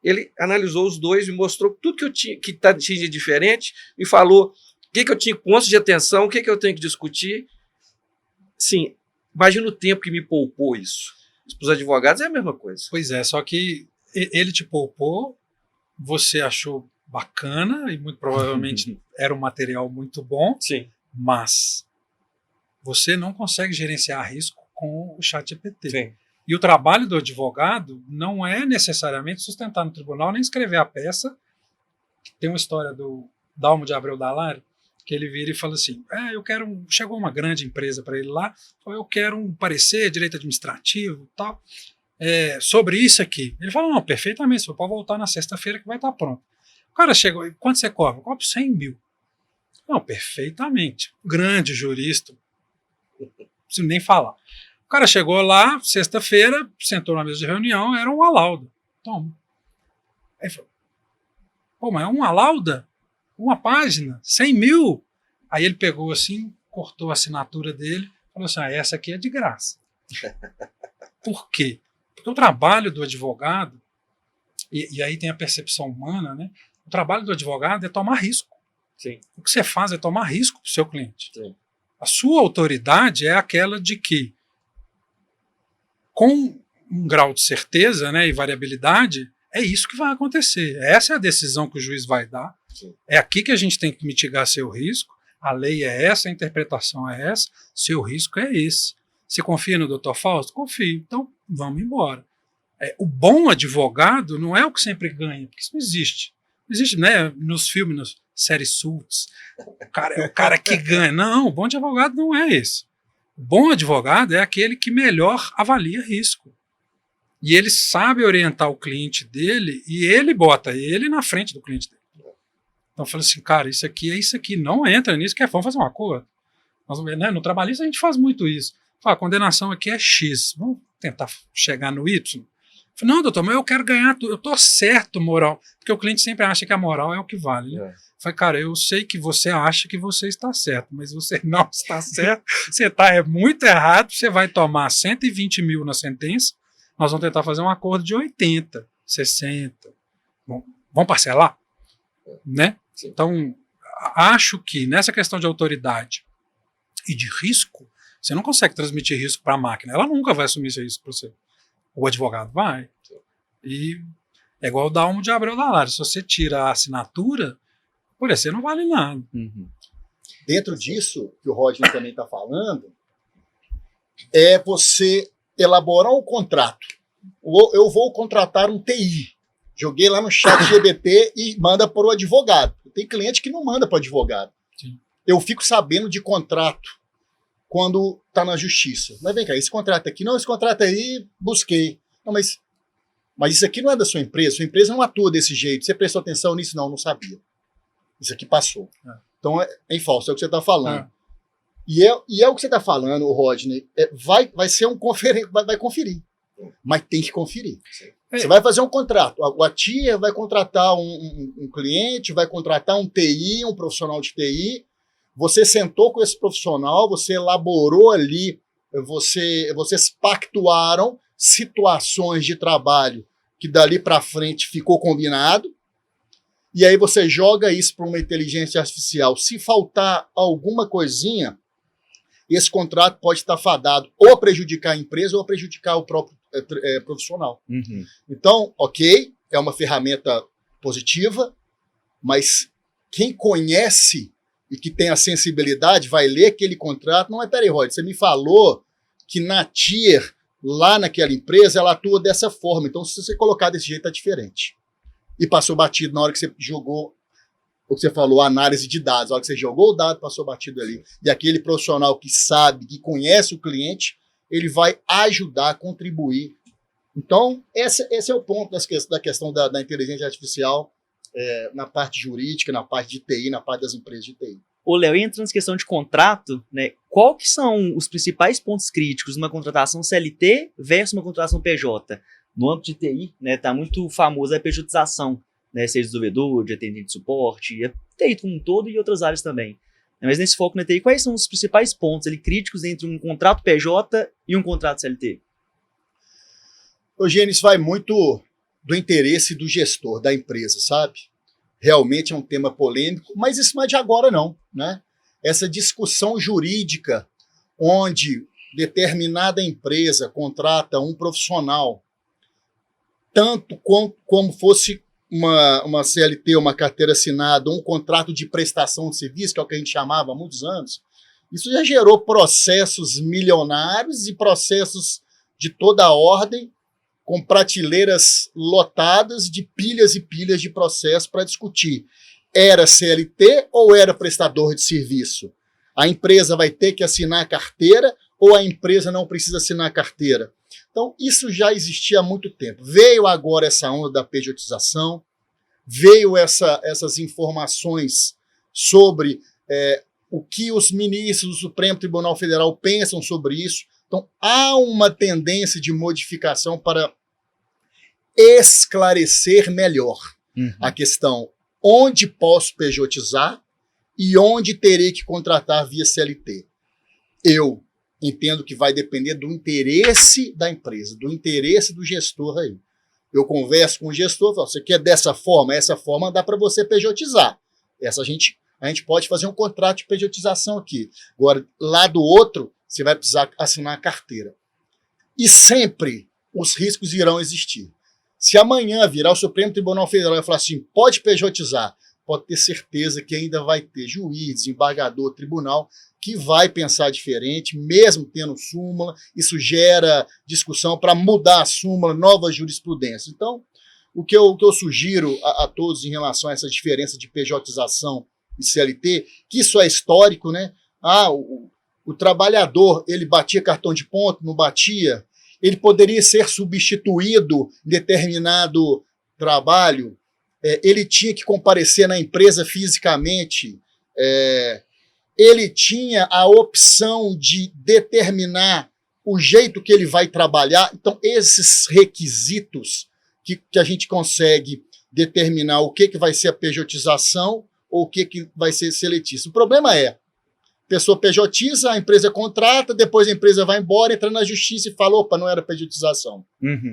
Ele analisou os 2, me mostrou tudo que eu tinha de diferente, me falou o que eu tinha pontos de atenção, o que eu tenho que discutir. Sim, imagina o tempo que me poupou isso. Para os advogados é a mesma coisa. Pois é, só que ele te poupou, você achou bacana e muito provavelmente era um material muito bom, sim, mas você não consegue gerenciar risco com o ChatGPT. Sim. E o trabalho do advogado não é necessariamente sustentar no tribunal nem escrever a peça. Tem uma história do Dalmo de Abreu Dalari, que ele vira e fala assim, chegou uma grande empresa para ele lá, eu quero um parecer, direito administrativo e tal, sobre isso aqui. Ele fala, não, perfeitamente, você pode voltar na sexta-feira que vai estar pronto. O cara chegou, quanto você cobra? Eu cobro 100 mil. Não, perfeitamente. Grande jurista, preciso nem falar. O cara chegou lá, sexta-feira, sentou na mesa de reunião, era uma lauda. Toma. Aí falou, pô, mas é uma lauda? Uma página? 100 mil? Aí ele pegou assim, cortou a assinatura dele, falou assim, essa aqui é de graça. Por quê? Porque o trabalho do advogado, e aí tem a percepção humana, né? O trabalho do advogado é tomar risco. Sim. O que você faz é tomar risco para o seu cliente. Sim. A sua autoridade é aquela de que, com um grau de certeza, né, e variabilidade, é isso que vai acontecer. Essa é a decisão que o juiz vai dar. Sim. É aqui que a gente tem que mitigar seu risco. A lei é essa, a interpretação é essa, seu risco é esse. Você confia no Dr. Fausto? Confio. Então, vamos embora. O bom advogado não é o que sempre ganha, porque isso não existe. Não existe, né, nos filmes, nas séries Suits, o cara que ganha. Não, o bom advogado não é esse. O bom advogado é aquele que melhor avalia risco. E ele sabe orientar o cliente dele e ele bota ele na frente do cliente dele. Então, eu falo assim, cara, isso aqui é isso aqui, não entra nisso, que vamos fazer um acordo. Nós, né, no trabalhista a gente faz muito isso. Fala, a condenação aqui é X, vamos tentar chegar no Y. Falei, não, doutor, mas eu quero ganhar tudo, eu estou certo, moral. Porque o cliente sempre acha que a moral é o que vale. Né? Falei, cara, eu sei que você acha que você está certo, mas você não está certo, você está muito errado, você vai tomar 120 mil na sentença, nós vamos tentar fazer um acordo de 80, 60. Bom, vamos parcelar? Né? Então, acho que nessa questão de autoridade e de risco, você não consegue transmitir risco para a máquina. Ela nunca vai assumir esse risco para você. O advogado vai. E é igual o Dalmo de Abreu da Lara. Se você tira a assinatura, por você não vale nada. Uhum. Dentro disso, que o Rodney também está falando, é você elaborar um contrato. Eu vou contratar um TI. Joguei lá no chat GBT e manda para o advogado. Tem cliente que não manda para o advogado. Sim. Eu fico sabendo de contrato quando está na justiça. Mas vem cá, esse contrato aqui, não, esse contrato aí, busquei. Não, mas isso aqui não é da sua empresa não atua desse jeito. Você prestou atenção nisso? Não sabia. Isso aqui passou. Então, é falso, é o que você está falando. E é o que você está falando, Rodney, vai ser um vai conferir. Mas tem que conferir. Você vai fazer um contrato. A tia vai contratar um cliente, vai contratar um TI, um profissional de TI. Você sentou com esse profissional, você elaborou ali, vocês pactuaram situações de trabalho que dali para frente ficou combinado. E aí você joga isso para uma inteligência artificial. Se faltar alguma coisinha, esse contrato pode estar fadado ou a prejudicar a empresa ou a prejudicar o próprio profissional. Uhum. Então, ok, é uma ferramenta positiva, mas quem conhece e que tem a sensibilidade vai ler aquele contrato. Não é, peraí, Rod, você me falou que na TIR, lá naquela empresa, ela atua dessa forma. Então, se você colocar desse jeito, é diferente. E passou batido na hora que você jogou, o que você falou, análise de dados. Na hora que você jogou o dado, passou batido ali. E aquele profissional que sabe, que conhece o cliente, ele vai ajudar, contribuir. Então, esse é o ponto da questão da inteligência artificial na parte jurídica, na parte de TI, na parte das empresas de TI. Ô, Léo, entrando nessa questão de contrato, né, qual que são os principais pontos críticos numa contratação CLT versus uma contratação PJ? No âmbito de TI, né, tá muito famosa a pejotização, né, seja desenvolvedor, de atendente de suporte, a TI como um todo e outras áreas também. Mas nesse foco na TI, quais são os principais pontos ali, críticos entre um contrato PJ e um contrato CLT? Eugênio, isso vai muito do interesse do gestor da empresa, sabe? Realmente é um tema polêmico, mas isso não é de agora não, né? Essa discussão jurídica onde determinada empresa contrata um profissional tanto como fosse uma CLT, uma carteira assinada, um contrato de prestação de serviço, que é o que a gente chamava há muitos anos, isso já gerou processos milionários e processos de toda a ordem, com prateleiras lotadas de pilhas e pilhas de processo para discutir. Era CLT ou era prestador de serviço? A empresa vai ter que assinar a carteira ou a empresa não precisa assinar a carteira? Então, isso já existia há muito tempo. Veio agora essa onda da pejotização, veio essas informações sobre o que os ministros do Supremo Tribunal Federal pensam sobre isso. Então, há uma tendência de modificação para esclarecer melhor a questão onde posso pejotizar e onde terei que contratar via CLT. Eu entendo que vai depender do interesse da empresa, do interesse do gestor aí. Eu converso com o gestor, falo, você quer dessa forma? Essa forma dá para você pejotizar. A gente pode fazer um contrato de pejotização aqui. Agora, lá do outro, você vai precisar assinar a carteira. E sempre os riscos irão existir. Se amanhã virar o Supremo Tribunal Federal e falar assim, pode pejotizar, pode ter certeza que ainda vai ter juiz, desembargador, tribunal, que vai pensar diferente, mesmo tendo súmula. Isso gera discussão para mudar a súmula, nova jurisprudência. Então, o que eu sugiro a todos em relação a essa diferença de pejotização e CLT, que isso é histórico, né? O trabalhador, ele batia cartão de ponto, não batia, ele poderia ser substituído em determinado trabalho, ele tinha que comparecer na empresa fisicamente, ele tinha a opção de determinar o jeito que ele vai trabalhar. Então, esses requisitos que a gente consegue determinar o que vai ser a pejotização ou o que vai ser seletista. O problema é, a pessoa pejotiza, a empresa contrata, depois a empresa vai embora, entra na justiça e fala, opa, não era pejotização,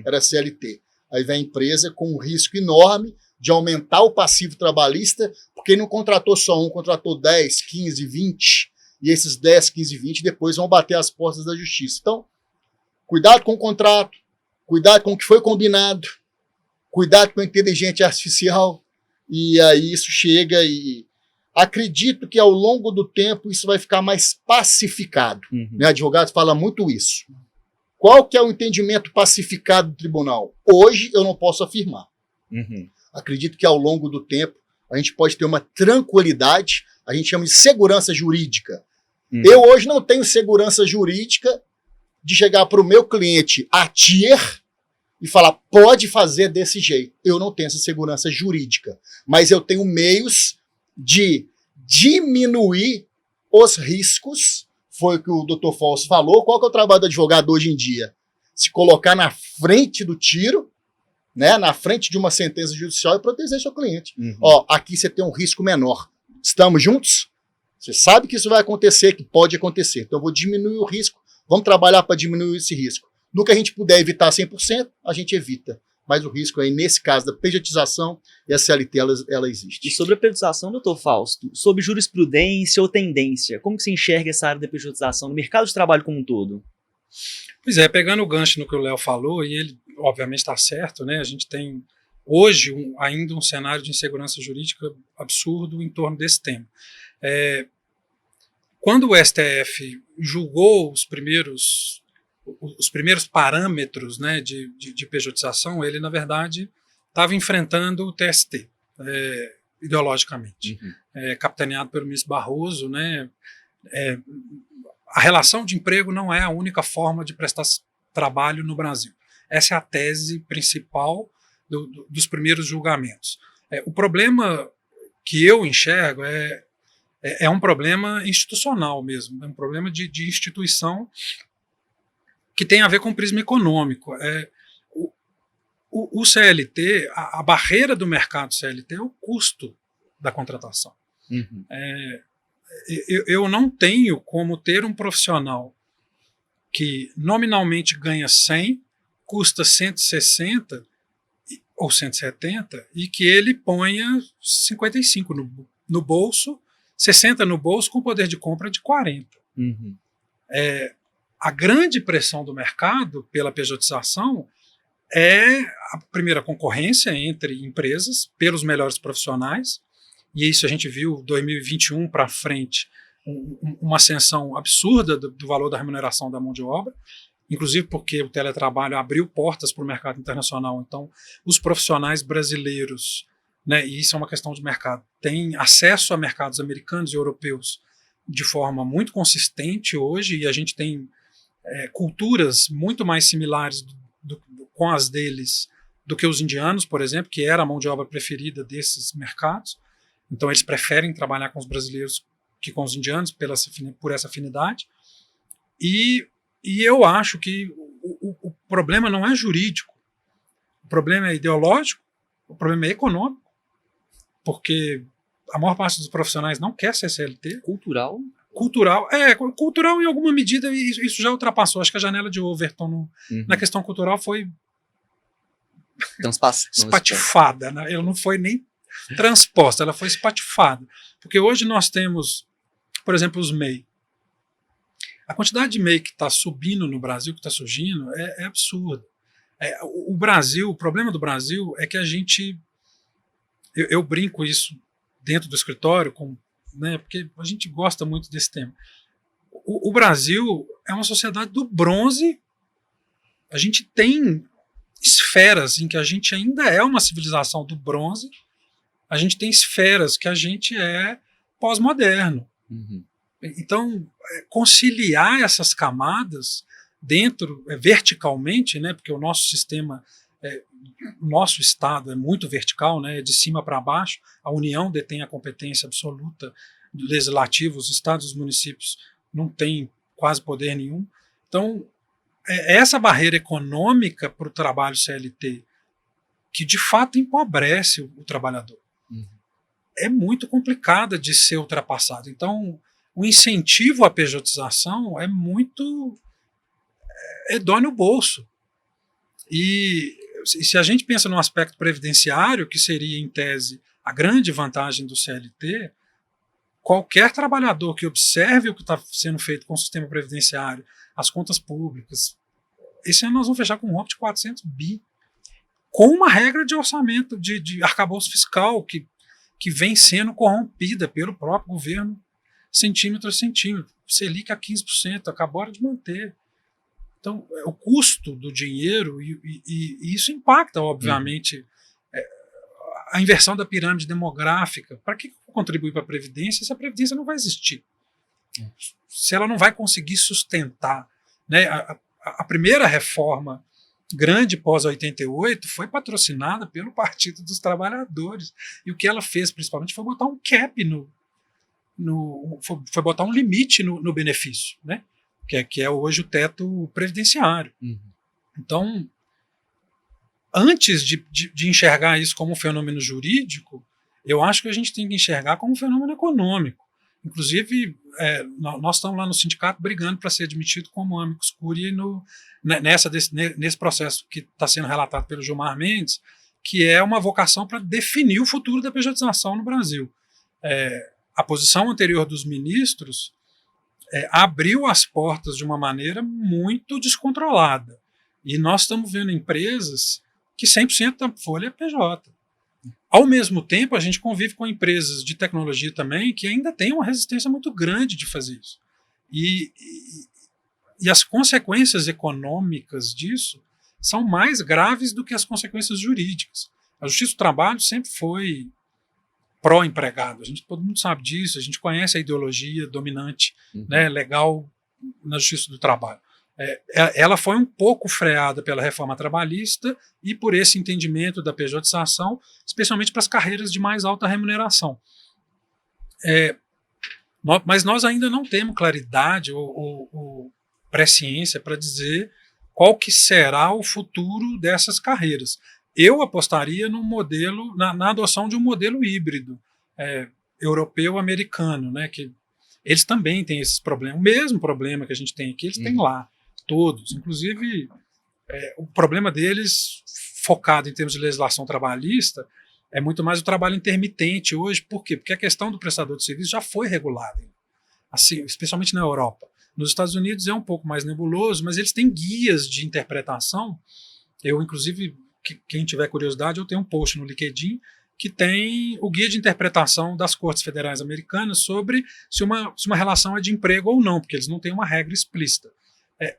era CLT. Aí vem a empresa com um risco enorme de aumentar o passivo trabalhista, porque não contratou só um, contratou 10, 15, 20, e esses 10, 15, 20 depois vão bater as portas da justiça. Então, cuidado com o contrato, cuidado com o que foi combinado, cuidado com a inteligência artificial, e aí isso chega e acredito que ao longo do tempo isso vai ficar mais pacificado. Né? Advogado fala muito isso. Qual que é o entendimento pacificado do tribunal? Hoje eu não posso afirmar. Acredito que ao longo do tempo a gente pode ter uma tranquilidade, a gente chama de segurança jurídica. Eu hoje não tenho segurança jurídica de chegar para o meu cliente a tier e falar, pode fazer desse jeito. Eu não tenho essa segurança jurídica, mas eu tenho meios de diminuir os riscos. Foi o que o Dr. Fausto falou. Qual que é o trabalho do advogado hoje em dia? Se colocar na frente do tiro, né, na frente de uma sentença judicial e proteger seu cliente. Ó, aqui você tem um risco menor. Estamos juntos? Você sabe que isso vai acontecer, que pode acontecer. Então eu vou diminuir o risco. Vamos trabalhar para diminuir esse risco. No que a gente puder evitar 100%, a gente evita. Mas o risco aí, nesse caso da pejotização, e a CLT, ela existe. E sobre a pejotização, doutor Fausto, sobre jurisprudência ou tendência, como que você enxerga essa área da pejotização no mercado de trabalho como um todo? Pois é, pegando o gancho no que o Léo falou, e ele obviamente está certo, né? A gente tem hoje ainda um cenário de insegurança jurídica absurdo em torno desse tema. Quando o STF julgou os primeiros parâmetros, né, de pejotização, ele, na verdade, estava enfrentando o TST, ideologicamente, capitaneado pelo ministro Barroso. Né, a relação de emprego não é a única forma de prestar trabalho no Brasil. Essa é a tese principal dos primeiros julgamentos. O problema que eu enxergo é um problema institucional mesmo, é um problema de instituição que tem a ver com o prisma econômico. O CLT, a barreira do mercado CLT é o custo da contratação. Eu não tenho como ter um profissional que nominalmente ganha 100, custa 160 ou 170 e que ele ponha 55 no bolso, 60 no bolso com poder de compra de 40. A grande pressão do mercado pela pejotização é a primeira concorrência entre empresas pelos melhores profissionais, e isso a gente viu 2021 para frente, uma ascensão absurda do valor da remuneração da mão de obra, inclusive porque o teletrabalho abriu portas para o mercado internacional. Então os profissionais brasileiros, né, e isso é uma questão de mercado, têm acesso a mercados americanos e europeus de forma muito consistente hoje, e a gente tem culturas muito mais similares com as deles do que os indianos, por exemplo, que era a mão de obra preferida desses mercados. Então eles preferem trabalhar com os brasileiros que com os indianos, por essa afinidade. E eu acho que o problema não é jurídico, o problema é ideológico, o problema é econômico, porque a maior parte dos profissionais não quer ser CLT. Cultural Cultural em alguma medida, isso já ultrapassou. Acho que a janela de Overton na questão cultural foi espatifada, né? Ela não foi nem transposta, ela foi espatifada. Porque hoje nós temos, por exemplo, os MEI. A quantidade de MEI que está subindo no Brasil, que está surgindo, é absurda. O Brasil, o problema do Brasil é que a gente... Eu brinco isso dentro do escritório, né, porque a gente gosta muito desse tema. O Brasil é uma sociedade do bronze. A gente tem esferas em que a gente ainda é uma civilização do bronze. A gente tem esferas que a gente é pós-moderno. Então, conciliar essas camadas dentro, verticalmente, né, porque o nosso sistema, o nosso Estado é muito vertical, né, de cima para baixo, a União detém a competência absoluta do legislativo, os estados e os municípios não têm quase poder nenhum. Então, essa barreira econômica para o trabalho CLT, que de fato empobrece o trabalhador, é muito complicada de ser ultrapassada. Então, o incentivo à pejotização dói no bolso. E se a gente pensa no aspecto previdenciário, que seria, em tese, a grande vantagem do CLT, qualquer trabalhador que observe o que está sendo feito com o sistema previdenciário, as contas públicas, esse ano nós vamos fechar com um rombo de 400 bi, com uma regra de orçamento, de arcabouço fiscal, que vem sendo corrompida pelo próprio governo, centímetro a centímetro. Selic a 15%, acabaram de manter. Então, o custo do dinheiro, e isso impacta, obviamente, a inversão da pirâmide demográfica. Para que contribuir para a Previdência se a Previdência não vai existir? Se ela não vai conseguir sustentar, né? A primeira reforma grande pós-88 foi patrocinada pelo Partido dos Trabalhadores. E o que ela fez, principalmente, foi botar um cap foi botar um limite no benefício, né? Que é hoje o teto previdenciário. Então, antes de enxergar isso como um fenômeno jurídico, eu acho que a gente tem que enxergar como um fenômeno econômico. Inclusive, nós estamos lá no sindicato brigando para ser admitido como amicus curiae nesse processo que está sendo relatado pelo Gilmar Mendes, que é uma vocação para definir o futuro da pejotização no Brasil. A posição anterior dos ministros abriu as portas de uma maneira muito descontrolada. E nós estamos vendo empresas que 100% da folha é PJ. Ao mesmo tempo, a gente convive com empresas de tecnologia também que ainda têm uma resistência muito grande de fazer isso. E as consequências econômicas disso são mais graves do que as consequências jurídicas. A Justiça do Trabalho sempre foi pró-empregado. Todo mundo sabe disso, a gente conhece a ideologia dominante, né, legal na Justiça do Trabalho. Ela foi um pouco freada pela reforma trabalhista e por esse entendimento da pejotização, especialmente para as carreiras de mais alta remuneração. Mas nós ainda não temos claridade ou presciência para dizer qual que será o futuro dessas carreiras. Eu apostaria no modelo, na adoção de um modelo híbrido europeu-americano, né, que eles também têm esses problemas, o mesmo problema que a gente tem aqui, eles têm lá, todos. Inclusive, o problema deles, focado em termos de legislação trabalhista, é muito mais o trabalho intermitente hoje. Por quê? Porque a questão do prestador de serviço já foi regulada, assim, especialmente na Europa. Nos Estados Unidos é um pouco mais nebuloso, mas eles têm guias de interpretação. Eu, inclusive, quem tiver curiosidade, eu tenho um post no LinkedIn que tem o guia de interpretação das Cortes Federais Americanas sobre se uma relação é de emprego ou não, porque eles não têm uma regra explícita.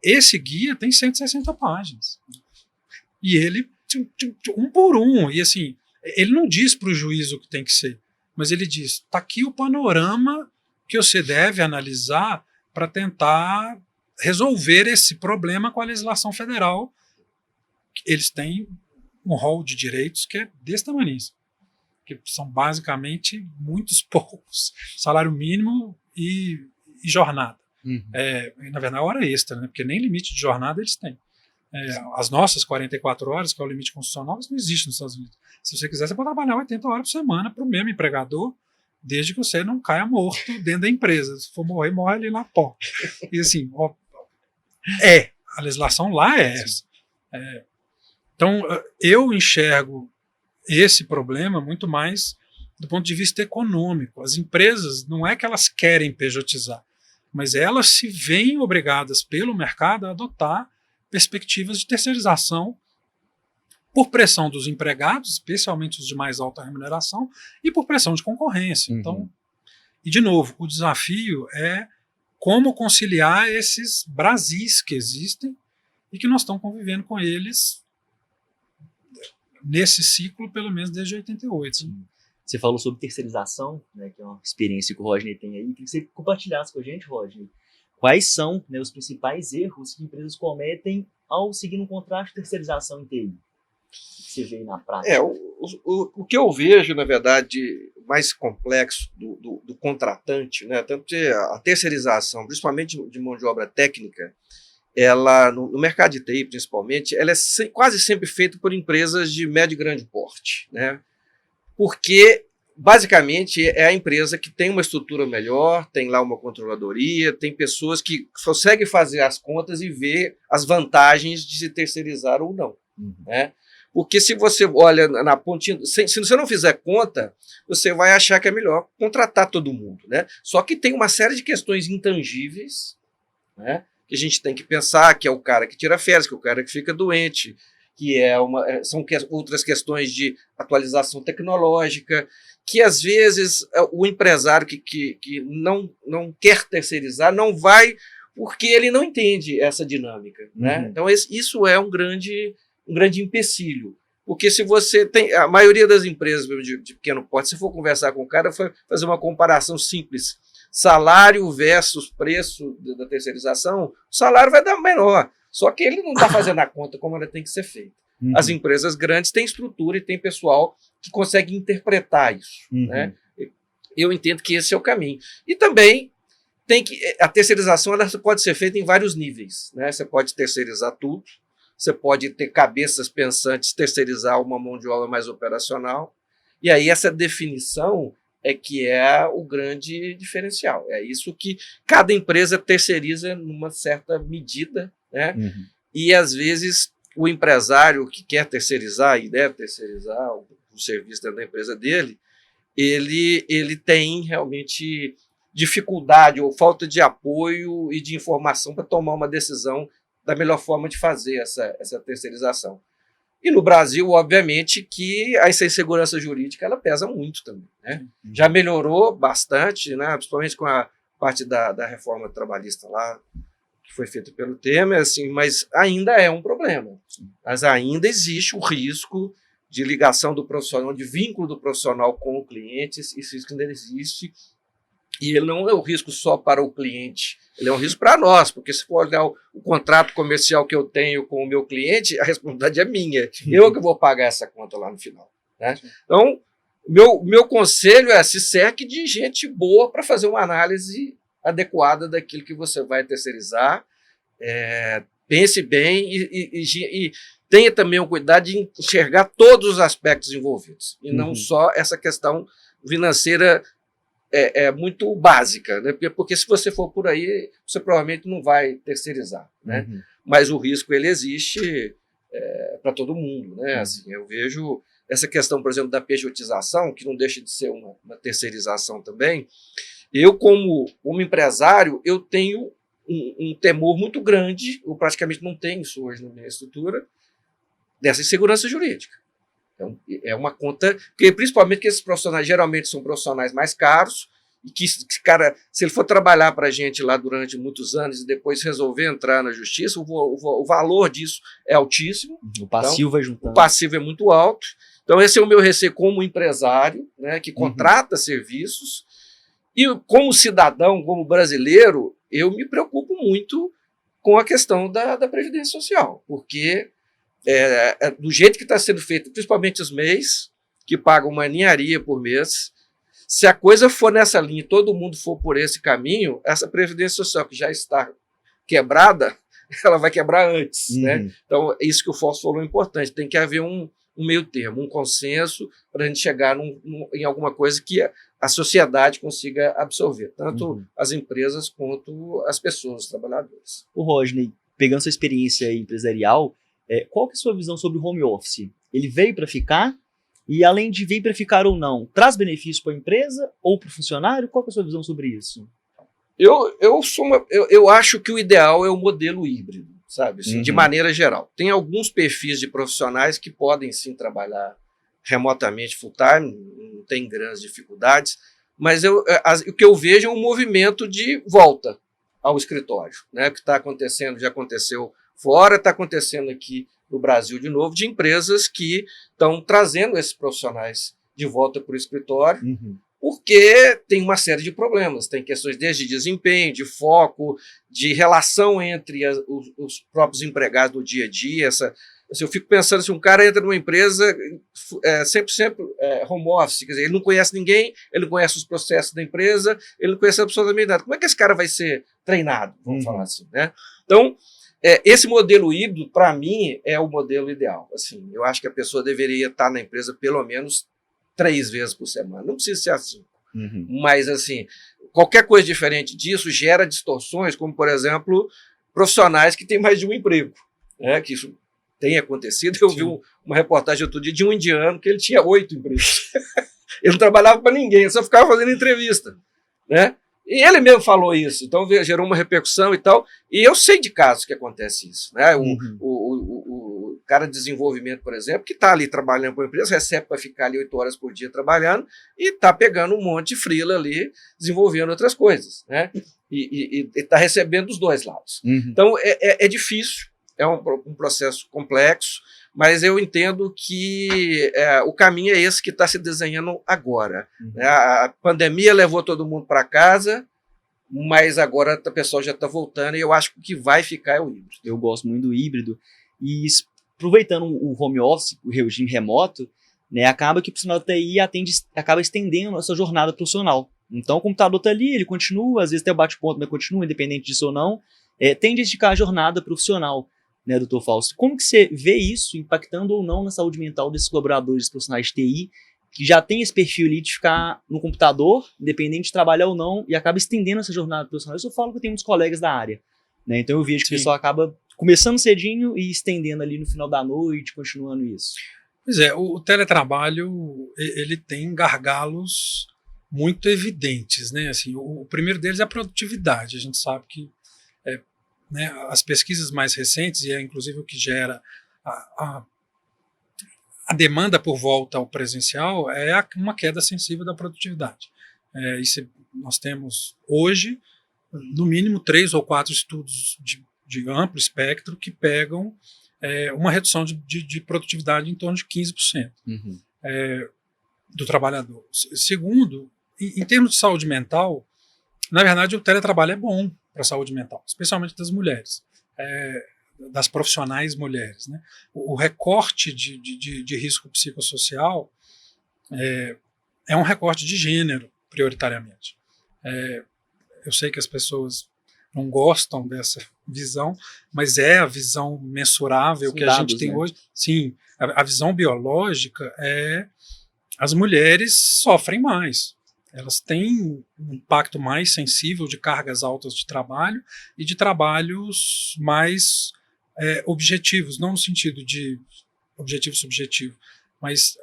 Esse guia tem 160 páginas. E ele, um por um, e assim, ele não diz para o juiz o que tem que ser, mas ele diz, está aqui o panorama que você deve analisar para tentar resolver esse problema com a legislação federal. Eles têm um rol de direitos que é desse tamanho, que são basicamente muitos poucos, salário mínimo e jornada. Uhum. Na verdade, hora extra, né? Porque nem limite de jornada eles têm. As nossas 44 horas, que é o limite constitucional, isso não existe nos Estados Unidos. Se você quiser, você pode trabalhar 80 horas por semana para o mesmo empregador, desde que você não caia morto dentro da empresa. Se for morrer, morre ali na porta. E assim, a legislação lá é essa. Então, eu enxergo esse problema muito mais do ponto de vista econômico. As empresas, não é que elas querem pejotizar, mas elas se veem obrigadas pelo mercado a adotar perspectivas de terceirização por pressão dos empregados, especialmente os de mais alta remuneração, e por pressão de concorrência. Uhum. Então, e de novo, o desafio é como conciliar esses Brasis que existem e que nós estamos convivendo com eles nesse ciclo, pelo menos desde 88. Você falou sobre terceirização, né, que é uma experiência que o Rodney tem aí. Queria que você compartilhasse com a gente, Rodney, quais são, né, os principais erros que empresas cometem ao seguir um contrato de terceirização em TI? O que você vê aí na prática? O que eu vejo, na verdade, mais complexo do contratante, né, tanto que a terceirização, principalmente de mão de obra técnica, ela, no mercado de TI, principalmente, ela é quase sempre feita por empresas de médio e grande porte, né? Porque, basicamente, é a empresa que tem uma estrutura melhor, tem lá uma controladoria, tem pessoas que conseguem fazer as contas e ver as vantagens de se terceirizar ou não, né? Porque se você olha na pontinha, se você não fizer conta, você vai achar que é melhor contratar todo mundo, né? Só que tem uma série de questões intangíveis, né, que a gente tem que pensar, que é o cara que tira férias, que é o cara que fica doente, que são outras questões de atualização tecnológica, que às vezes o empresário que não quer terceirizar não vai porque ele não entende essa dinâmica, né? Então isso é um grande empecilho. Porque se você tem... A maioria das empresas de pequeno porte, se for conversar com o cara, fazer uma comparação simples. Salário versus preço da terceirização, o salário vai dar menor. Só que ele não está fazendo a conta como ela tem que ser feita. As empresas grandes têm estrutura e tem pessoal que consegue interpretar isso, né? Eu entendo que esse é o caminho. E também a terceirização ela pode ser feita em vários níveis, né? Você pode terceirizar tudo, você pode ter cabeças pensantes, terceirizar uma mão de obra mais operacional, e aí essa definição é que é o grande diferencial. É isso que cada empresa terceiriza numa certa medida, né? E, às vezes, o empresário que quer terceirizar e deve terceirizar o serviço dentro da empresa dele, ele tem realmente dificuldade ou falta de apoio e de informação para tomar uma decisão da melhor forma de fazer essa terceirização. E no Brasil, obviamente, que essa insegurança jurídica ela pesa muito também, né? Já melhorou bastante, né? Principalmente com a parte da reforma trabalhista lá, que foi feita pelo Temer, assim, mas ainda é um problema. Mas ainda existe o risco de ligação do profissional, de vínculo do profissional com o cliente, esse risco ainda existe. E ele não é um risco só para o cliente, ele é um risco para nós, porque se for olhar o contrato comercial que eu tenho com o meu cliente, a responsabilidade é minha. Eu que vou pagar essa conta lá no final, né? Então, meu conselho é se cerque de gente boa para fazer uma análise adequada daquilo que você vai terceirizar. Pense bem e tenha também o cuidado de enxergar todos os aspectos envolvidos, e não só essa questão financeira muito básica, né? Porque se você for por aí, você provavelmente não vai terceirizar, né? Mas o risco ele existe para todo mundo, né? Assim, eu vejo essa questão, por exemplo, da pejotização, que não deixa de ser uma terceirização também. Eu, como empresário, eu tenho um temor muito grande, eu praticamente não tenho isso hoje na minha estrutura, dessa insegurança jurídica. Então, é uma conta, porque principalmente que esses profissionais geralmente são profissionais mais caros, e que cara, se ele for trabalhar para a gente lá durante muitos anos e depois resolver entrar na justiça, o valor disso é altíssimo. O passivo vai juntando. O passivo é muito alto. Então, esse é o meu receio como empresário, né, que contrata serviços, e como cidadão, como brasileiro, eu me preocupo muito com a questão da Previdência Social, porque do jeito que está sendo feito, principalmente os MEIs, que pagam uma ninharia por mês, se a coisa for nessa linha e todo mundo for por esse caminho, essa Previdência Social que já está quebrada, ela vai quebrar antes. Né? Então, isso que o Fausto falou é importante. Tem que haver um meio termo, um consenso para a gente chegar em alguma coisa que a sociedade consiga absorver, tanto as empresas quanto as pessoas, os trabalhadores. O Rodney, pegando sua experiência empresarial, qual que é a sua visão sobre o home office? Ele veio para ficar? E além de vir para ficar ou não, traz benefício para a empresa ou para o funcionário? Qual que é a sua visão sobre isso? Eu acho que o ideal é o modelo híbrido, sabe? Assim, de maneira geral. Tem alguns perfis de profissionais que podem sim trabalhar remotamente full-time, não tem grandes dificuldades, mas o que eu vejo é um movimento de volta ao escritório, né? O que está acontecendo, já aconteceu fora, está acontecendo aqui no Brasil de novo, de empresas que estão trazendo esses profissionais de volta para o escritório, porque tem uma série de problemas, tem questões desde de desempenho, de foco, de relação entre os próprios empregados do dia a dia. Assim, eu fico pensando, se um cara entra numa empresa 100% home office, quer dizer, ele não conhece ninguém, ele não conhece os processos da empresa, ele não conhece absolutamente nada. Como é que esse cara vai ser treinado, vamos falar assim, né? Então, esse modelo híbrido, para mim, é o modelo ideal. Assim, eu acho que a pessoa deveria estar na empresa pelo menos 3 vezes por semana. Não precisa ser assim. Mas, assim, qualquer coisa diferente disso gera distorções, como, por exemplo, profissionais que têm mais de um emprego, né? Que isso tem acontecido. Eu vi uma reportagem outro dia de um indiano que ele tinha 8 empregos. Ele não trabalhava para ninguém, ele só ficava fazendo entrevista, né? E ele mesmo falou isso, então gerou uma repercussão e tal. E eu sei de casos que acontece isso, né? O cara de desenvolvimento, por exemplo, que está ali trabalhando para a empresa, recebe para ficar ali 8 horas por dia trabalhando e está pegando um monte de freela ali, desenvolvendo outras coisas, né? E está recebendo dos dois lados. Então, é difícil, é um processo complexo, mas eu entendo que o caminho é esse que está se desenhando agora. A pandemia levou todo mundo para casa, mas agora o pessoal já está voltando e eu acho que o que vai ficar é o híbrido. Eu gosto muito do híbrido. E aproveitando o home office, o regime remoto, né, acaba que o profissional da TI acaba estendendo a sua jornada profissional. Então o computador está ali, ele continua, às vezes tem o bate-ponto, mas continua, independente disso ou não, tende a esticar a jornada profissional. Né, doutor Fausto? Como que você vê isso impactando ou não na saúde mental desses colaboradores profissionais de TI, que já tem esse perfil ali de ficar no computador, independente de trabalhar ou não, e acaba estendendo essa jornada profissional? Eu só falo que eu tenho muitos colegas da área, né? Então eu vejo que o pessoal acaba começando cedinho e estendendo ali no final da noite, continuando isso. Pois é, o teletrabalho ele tem gargalos muito evidentes, né? Assim, o primeiro deles é a produtividade. A gente sabe que né, as pesquisas mais recentes, e é inclusive o que gera a demanda por volta ao presencial, é uma queda sensível da produtividade. Nós temos hoje, no mínimo, 3 ou 4 estudos de amplo espectro que pegam uma redução de produtividade em torno de 15% do trabalhador. Segundo, em termos de saúde mental, na verdade, o teletrabalho é bom para a saúde mental, especialmente das mulheres, das profissionais mulheres. Né? O recorte de risco psicossocial é um recorte de gênero, prioritariamente. Eu sei que as pessoas não gostam dessa visão, mas é a visão mensurável que a gente tem hoje. Sim, a visão biológica as mulheres sofrem mais. Elas têm um impacto mais sensível de cargas altas de trabalho e de trabalhos mais objetivos, não no sentido de objetivo subjetivo, mas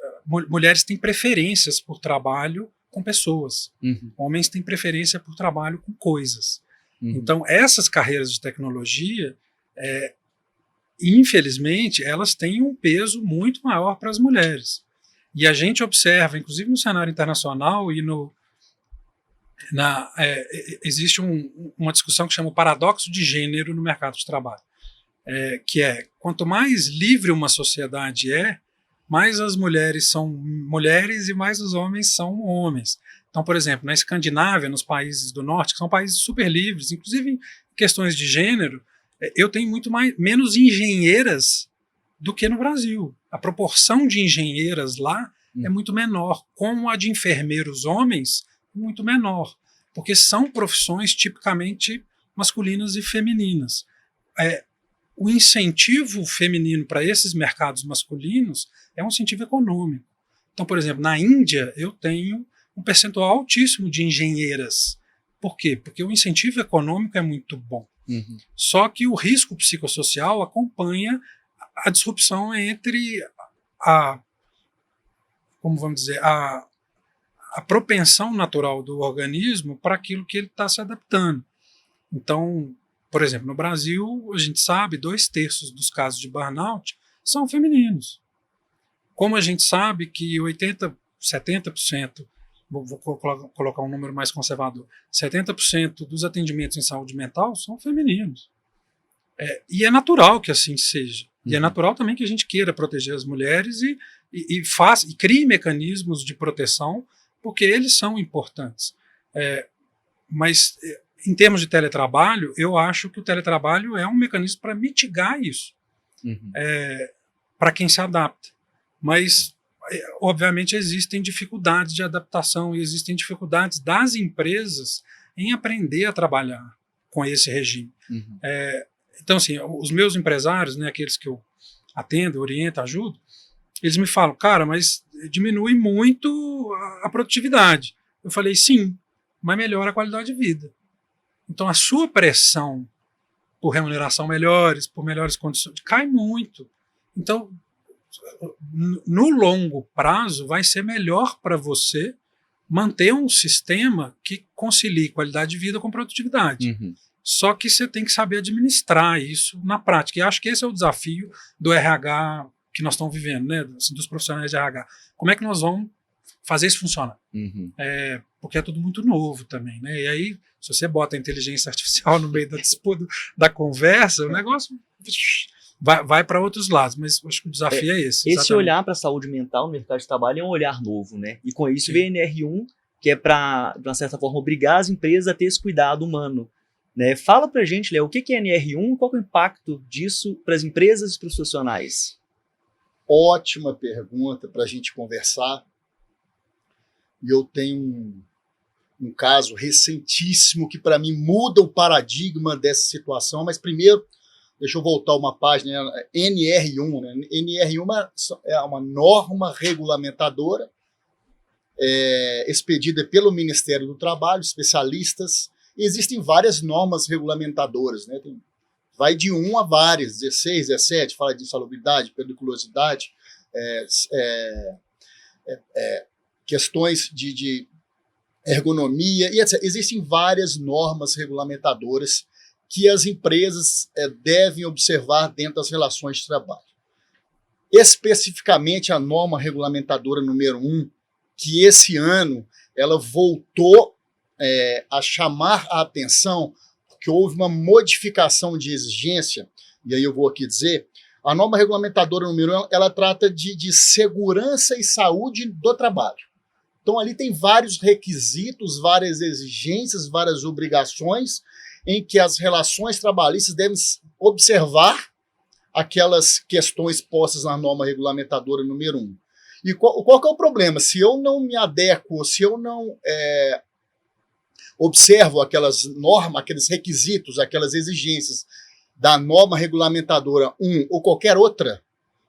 mulheres têm preferências por trabalho com pessoas. Homens têm preferência por trabalho com coisas. Então, essas carreiras de tecnologia, infelizmente, elas têm um peso muito maior para as mulheres. E a gente observa, inclusive no cenário internacional e existe uma discussão que chama o paradoxo de gênero no mercado de trabalho, que quanto mais livre uma sociedade mais as mulheres são mulheres e mais os homens são homens. Então, por exemplo, na Escandinávia, nos países do norte, que são países super livres, inclusive em questões de gênero, eu tenho menos engenheiras do que no Brasil. A proporção de engenheiras lá é muito menor, como a de enfermeiros homens, muito menor, porque são profissões tipicamente masculinas e femininas. O incentivo feminino para esses mercados masculinos é um incentivo econômico. Então, por exemplo, na Índia, eu tenho um percentual altíssimo de engenheiras. Por quê? Porque o incentivo econômico é muito bom. Só que o risco psicossocial acompanha a disrupção entre como vamos dizer, a propensão natural do organismo para aquilo que ele está se adaptando. Então, por exemplo, no Brasil, a gente sabe, 2/3 dos casos de burnout são femininos. Como a gente sabe que 70%, vou colocar um número mais conservador, 70% dos atendimentos em saúde mental são femininos. E é natural que assim seja. E é natural também que a gente queira proteger as mulheres e crie mecanismos de proteção, porque eles são importantes. Mas, em termos de teletrabalho, eu acho que o teletrabalho é um mecanismo para mitigar isso, para quem se adapta. Mas, obviamente, existem dificuldades de adaptação e existem dificuldades das empresas em aprender a trabalhar com esse regime. Então, assim, os meus empresários, né, aqueles que eu atendo, oriento, ajudo, eles me falam, cara, mas diminui muito a produtividade. Eu falei, sim, mas melhora a qualidade de vida. Então, a sua pressão por remuneração melhores, por melhores condições, cai muito. Então, no longo prazo, vai ser melhor para você manter um sistema que concilie qualidade de vida com produtividade. Só que você tem que saber administrar isso na prática. E acho que esse é o desafio do RH que nós estamos vivendo, né? Assim, dos profissionais de RH. Como é que nós vamos fazer isso funcionar? Porque é tudo muito novo também, né? E aí, se você bota a inteligência artificial no meio da disputa, da conversa, o negócio vai para outros lados. Mas acho que o desafio é esse. Esse olhar para a saúde mental no mercado de trabalho é um olhar novo, né? E com isso vem a NR1, que é para, de uma certa forma, obrigar as empresas a ter esse cuidado humano. Né? Fala pra gente, Léo, o que é NR1, qual é o impacto disso para as empresas e para os profissionais? Ótima pergunta para a gente conversar. E eu tenho um caso recentíssimo que, para mim, muda o paradigma dessa situação. Mas, primeiro, deixa eu voltar uma página, NR1. Né? NR1 é uma norma regulamentadora expedida pelo Ministério do Trabalho, especialistas. Existem várias normas regulamentadoras, né? Vai de 1 a várias, 16, 17, fala de insalubridade, periculosidade, questões de ergonomia, e etc. Existem várias normas regulamentadoras que as empresas devem observar dentro das relações de trabalho. Especificamente a norma regulamentadora número 1, que esse ano ela voltou a chamar a atenção, porque houve uma modificação de exigência, e aí eu vou aqui dizer, a norma regulamentadora número 1, ela trata de segurança e saúde do trabalho. Então ali tem vários requisitos, várias exigências, várias obrigações, em que as relações trabalhistas devem observar aquelas questões postas na norma regulamentadora número 1. E qual que é o problema? Se eu não me adequo, se eu não observo aquelas normas, aqueles requisitos, aquelas exigências da norma regulamentadora 1 ou qualquer outra,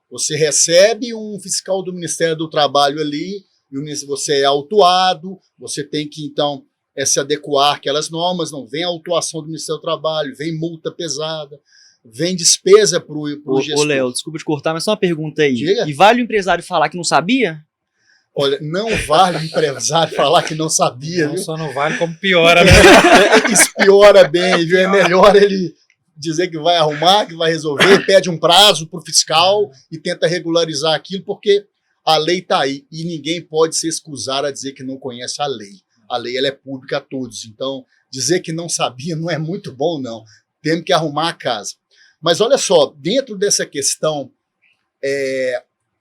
você recebe um fiscal do Ministério do Trabalho ali, e você é autuado, você tem que, então, se adequar àquelas normas, não vem a autuação do Ministério do Trabalho, vem multa pesada, vem despesa para o gestor. Ô, Léo, desculpa te cortar, mas só uma pergunta aí. Diga. E vale o empresário falar que não sabia? Olha, não vale o empresário falar que não sabia, Não, viu? só não vale como piora, né? Isso piora bem, viu? É melhor ele dizer que vai arrumar, que vai resolver, pede um prazo para o fiscal e tenta regularizar aquilo, porque a lei está aí e ninguém pode se excusar a dizer que não conhece a lei. A lei ela é pública a todos, então dizer que não sabia não é muito bom, não. Temos que arrumar a casa. Mas olha só, dentro dessa questão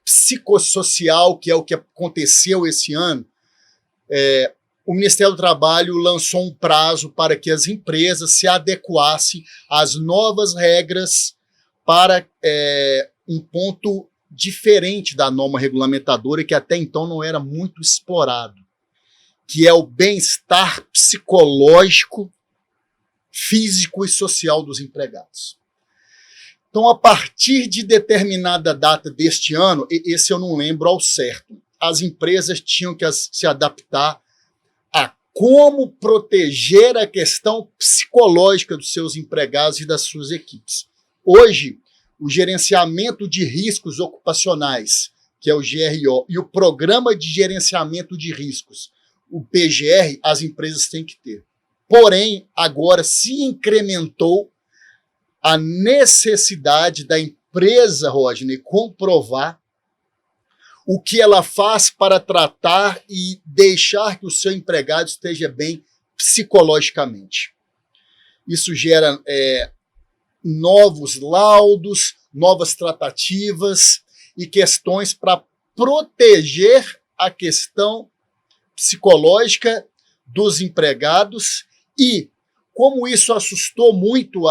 psicossocial, que é o que aconteceu esse ano, o Ministério do Trabalho lançou um prazo para que as empresas se adequassem às novas regras para um ponto diferente da norma regulamentadora, que até então não era muito explorado, que é o bem-estar psicológico, físico e social dos empregados. Então, a partir de determinada data deste ano, esse eu não lembro ao certo, as empresas tinham que se adaptar a como proteger a questão psicológica dos seus empregados e das suas equipes. Hoje, o gerenciamento de riscos ocupacionais, que é o GRO, e o Programa de Gerenciamento de Riscos, o PGR, as empresas têm que ter. Porém, agora se incrementou a necessidade da empresa, Rodney, comprovar o que ela faz para tratar e deixar que o seu empregado esteja bem psicologicamente. Isso gera novos laudos, novas tratativas e questões para proteger a questão psicológica dos empregados e, como isso assustou muito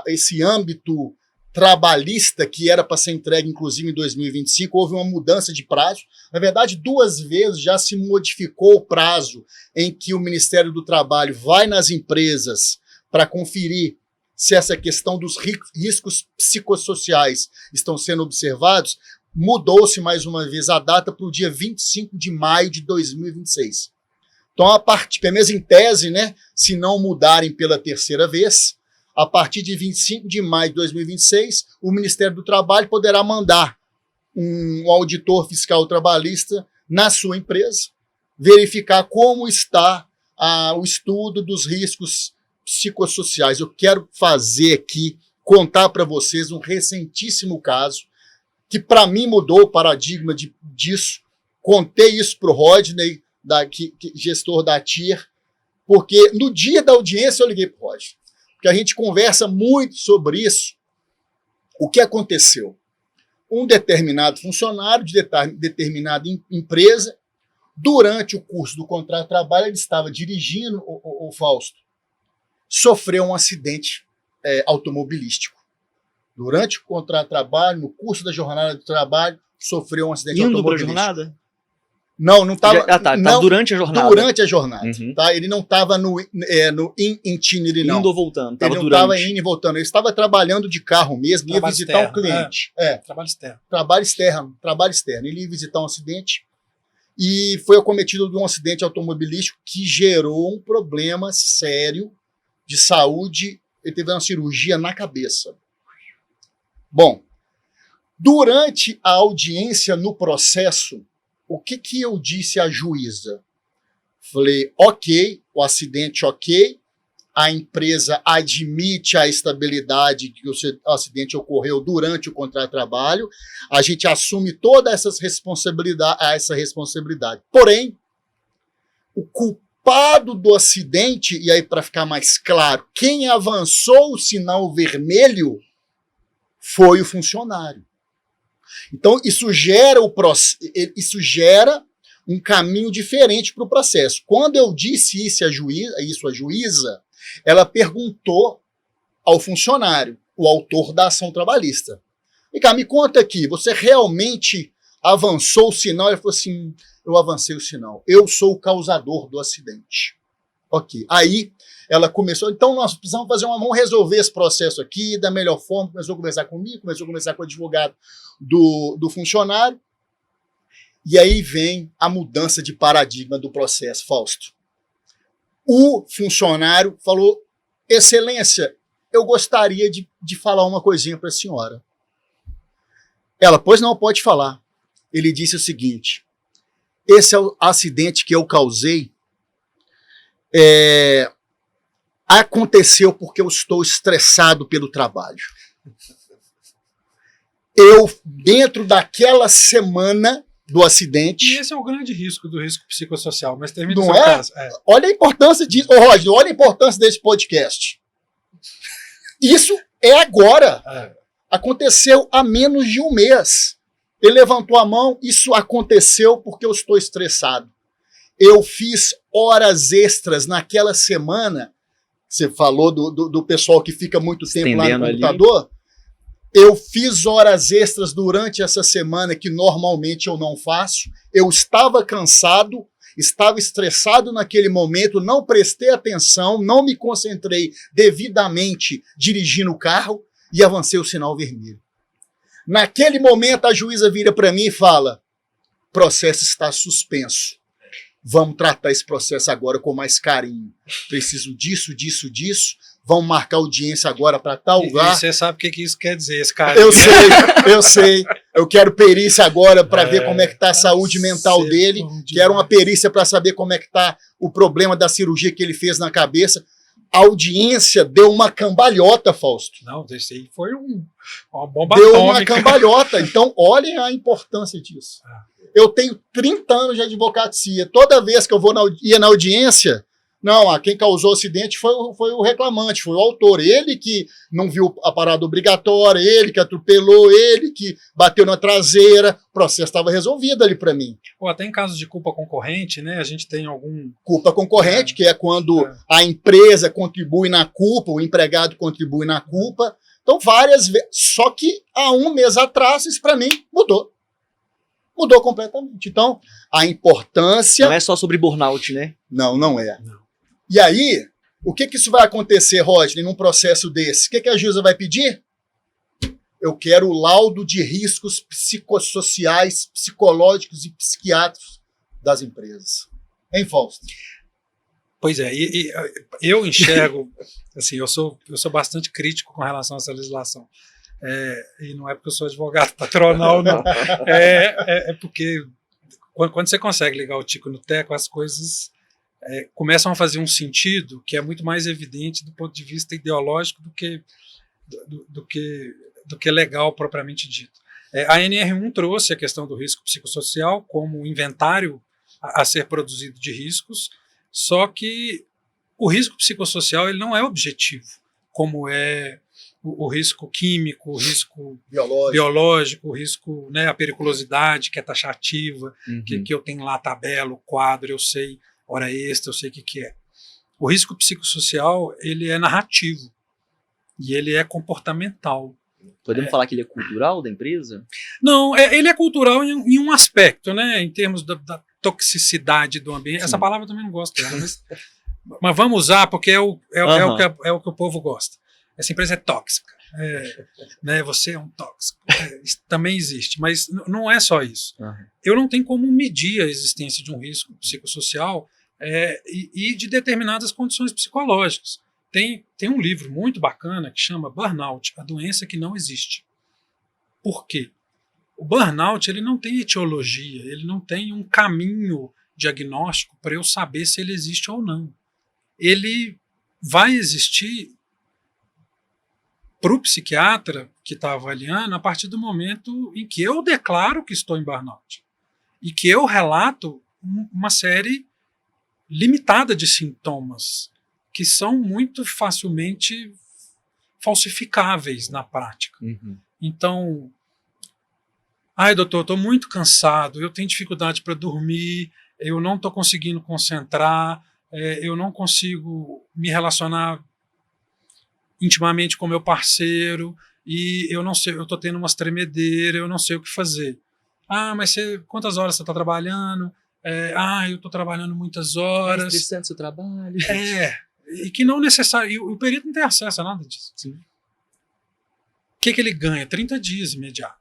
esse âmbito trabalhista, que era para ser entregue, inclusive, em 2025, houve uma mudança de prazo. Na verdade, 2 vezes já se modificou o prazo em que o Ministério do Trabalho vai nas empresas para conferir se essa questão dos riscos psicossociais estão sendo observados. Mudou-se mais uma vez a data para o dia 25 de maio de 2026. Então, pelo menos em tese, né, se não mudarem pela 3ª vez, a partir de 25 de maio de 2026, o Ministério do Trabalho poderá mandar um auditor fiscal trabalhista na sua empresa, verificar como está o estudo dos riscos psicossociais. Eu quero fazer aqui, contar para vocês um recentíssimo caso, que para mim mudou o paradigma disso. Contei isso para o Rodney, gestor da TIR, porque no dia da audiência eu liguei para o Rodney, porque a gente conversa muito sobre isso. O que aconteceu? Um determinado funcionário de determinada empresa, durante o curso do contrato de trabalho, ele estava dirigindo, o Fausto, sofreu um acidente automobilístico. Durante o contrato de trabalho, no curso da jornada de trabalho, sofreu um acidente automobilístico. Indo para a jornada? Não estava. Tá durante a jornada. Durante a jornada. Uhum. Tá? Ele não estava no itinerary, não. Indo ou voltando. Ele não estava indo e voltando. Ele estava trabalhando de carro mesmo, ia visitar um cliente. Trabalho externo. Ele ia visitar um acidente e foi acometido de um acidente automobilístico que gerou um problema sério de saúde. Ele teve uma cirurgia na cabeça. Bom, durante a audiência no processo, o que eu disse à juíza? Falei, ok, o acidente ok, a empresa admite a estabilidade que o acidente ocorreu durante o contrato de trabalho, a gente assume toda essa responsabilidade. Porém, o culpado do acidente, e aí para ficar mais claro, quem avançou o sinal vermelho foi o funcionário. Então, isso gera um caminho diferente para o processo. Quando eu disse isso à juíza, ela perguntou ao funcionário, o autor da ação trabalhista. Vem cá, me conta aqui, você realmente avançou o sinal? Ele falou assim, eu avancei o sinal. Eu sou o causador do acidente. Ok. Aí ela começou, então nós precisamos vamos resolver esse processo aqui da melhor forma. Começou a conversar comigo, começou a conversar com o advogado do funcionário. E aí vem a mudança de paradigma do processo, Fausto. O funcionário falou, Excelência, eu gostaria de falar uma coisinha para a senhora. Ela, pois não, pode falar. Ele disse o seguinte, esse é o acidente que eu causei, aconteceu porque eu estou estressado pelo trabalho. Eu, dentro daquela semana do acidente... E esse é o grande risco do risco psicossocial, mas termina o seu caso. Olha a importância disso. Rodney, olha a importância desse podcast. Isso é agora. Aconteceu há menos de um mês. Ele levantou a mão, isso aconteceu porque eu estou estressado. Eu fiz horas extras naquela semana. Você falou do pessoal que fica muito tempo lá no computador. Ali. Eu fiz horas extras durante essa semana que normalmente eu não faço. Eu estava cansado, estava estressado naquele momento, não prestei atenção, não me concentrei devidamente dirigindo o carro e avancei o sinal vermelho. Naquele momento, a juíza vira para mim e fala: processo está suspenso. Vamos tratar esse processo agora com mais carinho. Preciso disso, disso, disso. Vamos marcar audiência agora para tal lugar. E você sabe o que isso quer dizer, esse carinho? Eu sei. Eu quero perícia agora para ver como é que está a saúde mental dele. Quero uma perícia para saber como é que está o problema da cirurgia que ele fez na cabeça. A audiência deu uma cambalhota, Fausto. Não, esse aí foi uma bomba atômica. Deu uma cambalhota. Então, olhem a importância disso. Eu tenho 30 anos de advocacia. Toda vez que eu ia na audiência, quem causou o acidente foi o reclamante, foi o autor. Ele que não viu a parada obrigatória, ele que atropelou, ele que bateu na traseira. O processo estava resolvido ali para mim. Ou até em casos de culpa concorrente, né? A gente tem algum... Culpa concorrente, que é quando a empresa contribui na culpa, o empregado contribui na culpa. Então, várias vezes. Só que há um mês atrás, isso para mim mudou. Mudou completamente. Então, a importância... Não é só sobre burnout, né? Não é. Não. E aí, o que isso vai acontecer, Rodney, num processo desse? O que a juíza vai pedir? Eu quero o laudo de riscos psicossociais, psicológicos e psiquiátricos das empresas. Hein, Fausto? Pois é, eu enxergo, assim, eu sou bastante crítico com relação a essa legislação. E não é porque eu sou advogado patronal, não. É porque quando você consegue ligar o tico no teco, as coisas começam a fazer um sentido que é muito mais evidente do ponto de vista ideológico do que legal propriamente dito. A NR1 trouxe a questão do risco psicossocial como um inventário a ser produzido de riscos, só que o risco psicossocial ele não é objetivo, como é o risco químico, o risco biológico, o risco, né, a periculosidade, que é taxativa, que eu tenho lá a tabela, o quadro, eu sei, hora extra, eu sei o que é. O risco psicossocial, ele é narrativo e ele é comportamental. Podemos falar que ele é cultural da empresa? Não, ele é cultural em um aspecto, né, em termos da toxicidade do ambiente. Sim. Essa palavra eu também não gosto dela, mas vamos usar porque é o que o povo gosta. Essa empresa é tóxica, né, você é um tóxico. Isso também existe, mas não é só isso. Eu não tenho como medir a existência de um risco psicossocial e de determinadas condições psicológicas. Tem um livro muito bacana que chama Burnout, a doença que não existe. Por quê? O burnout ele não tem etiologia, ele não tem um caminho diagnóstico para eu saber se ele existe ou não. Ele vai existir para o psiquiatra que está avaliando a partir do momento em que eu declaro que estou em burnout e que eu relato uma série limitada de sintomas que são muito facilmente falsificáveis na prática. Então, doutor, estou muito cansado, eu tenho dificuldade para dormir, eu não estou conseguindo concentrar, eu não consigo me relacionar intimamente com meu parceiro, e eu não sei, eu estou tendo umas tremedeiras, eu não sei o que fazer. Mas quantas horas você está trabalhando? Eu estou trabalhando muitas horas. Estressante seu trabalho. E que não necessário. E o perito não tem acesso a nada disso. Sim. O que ele ganha? 30 dias imediato.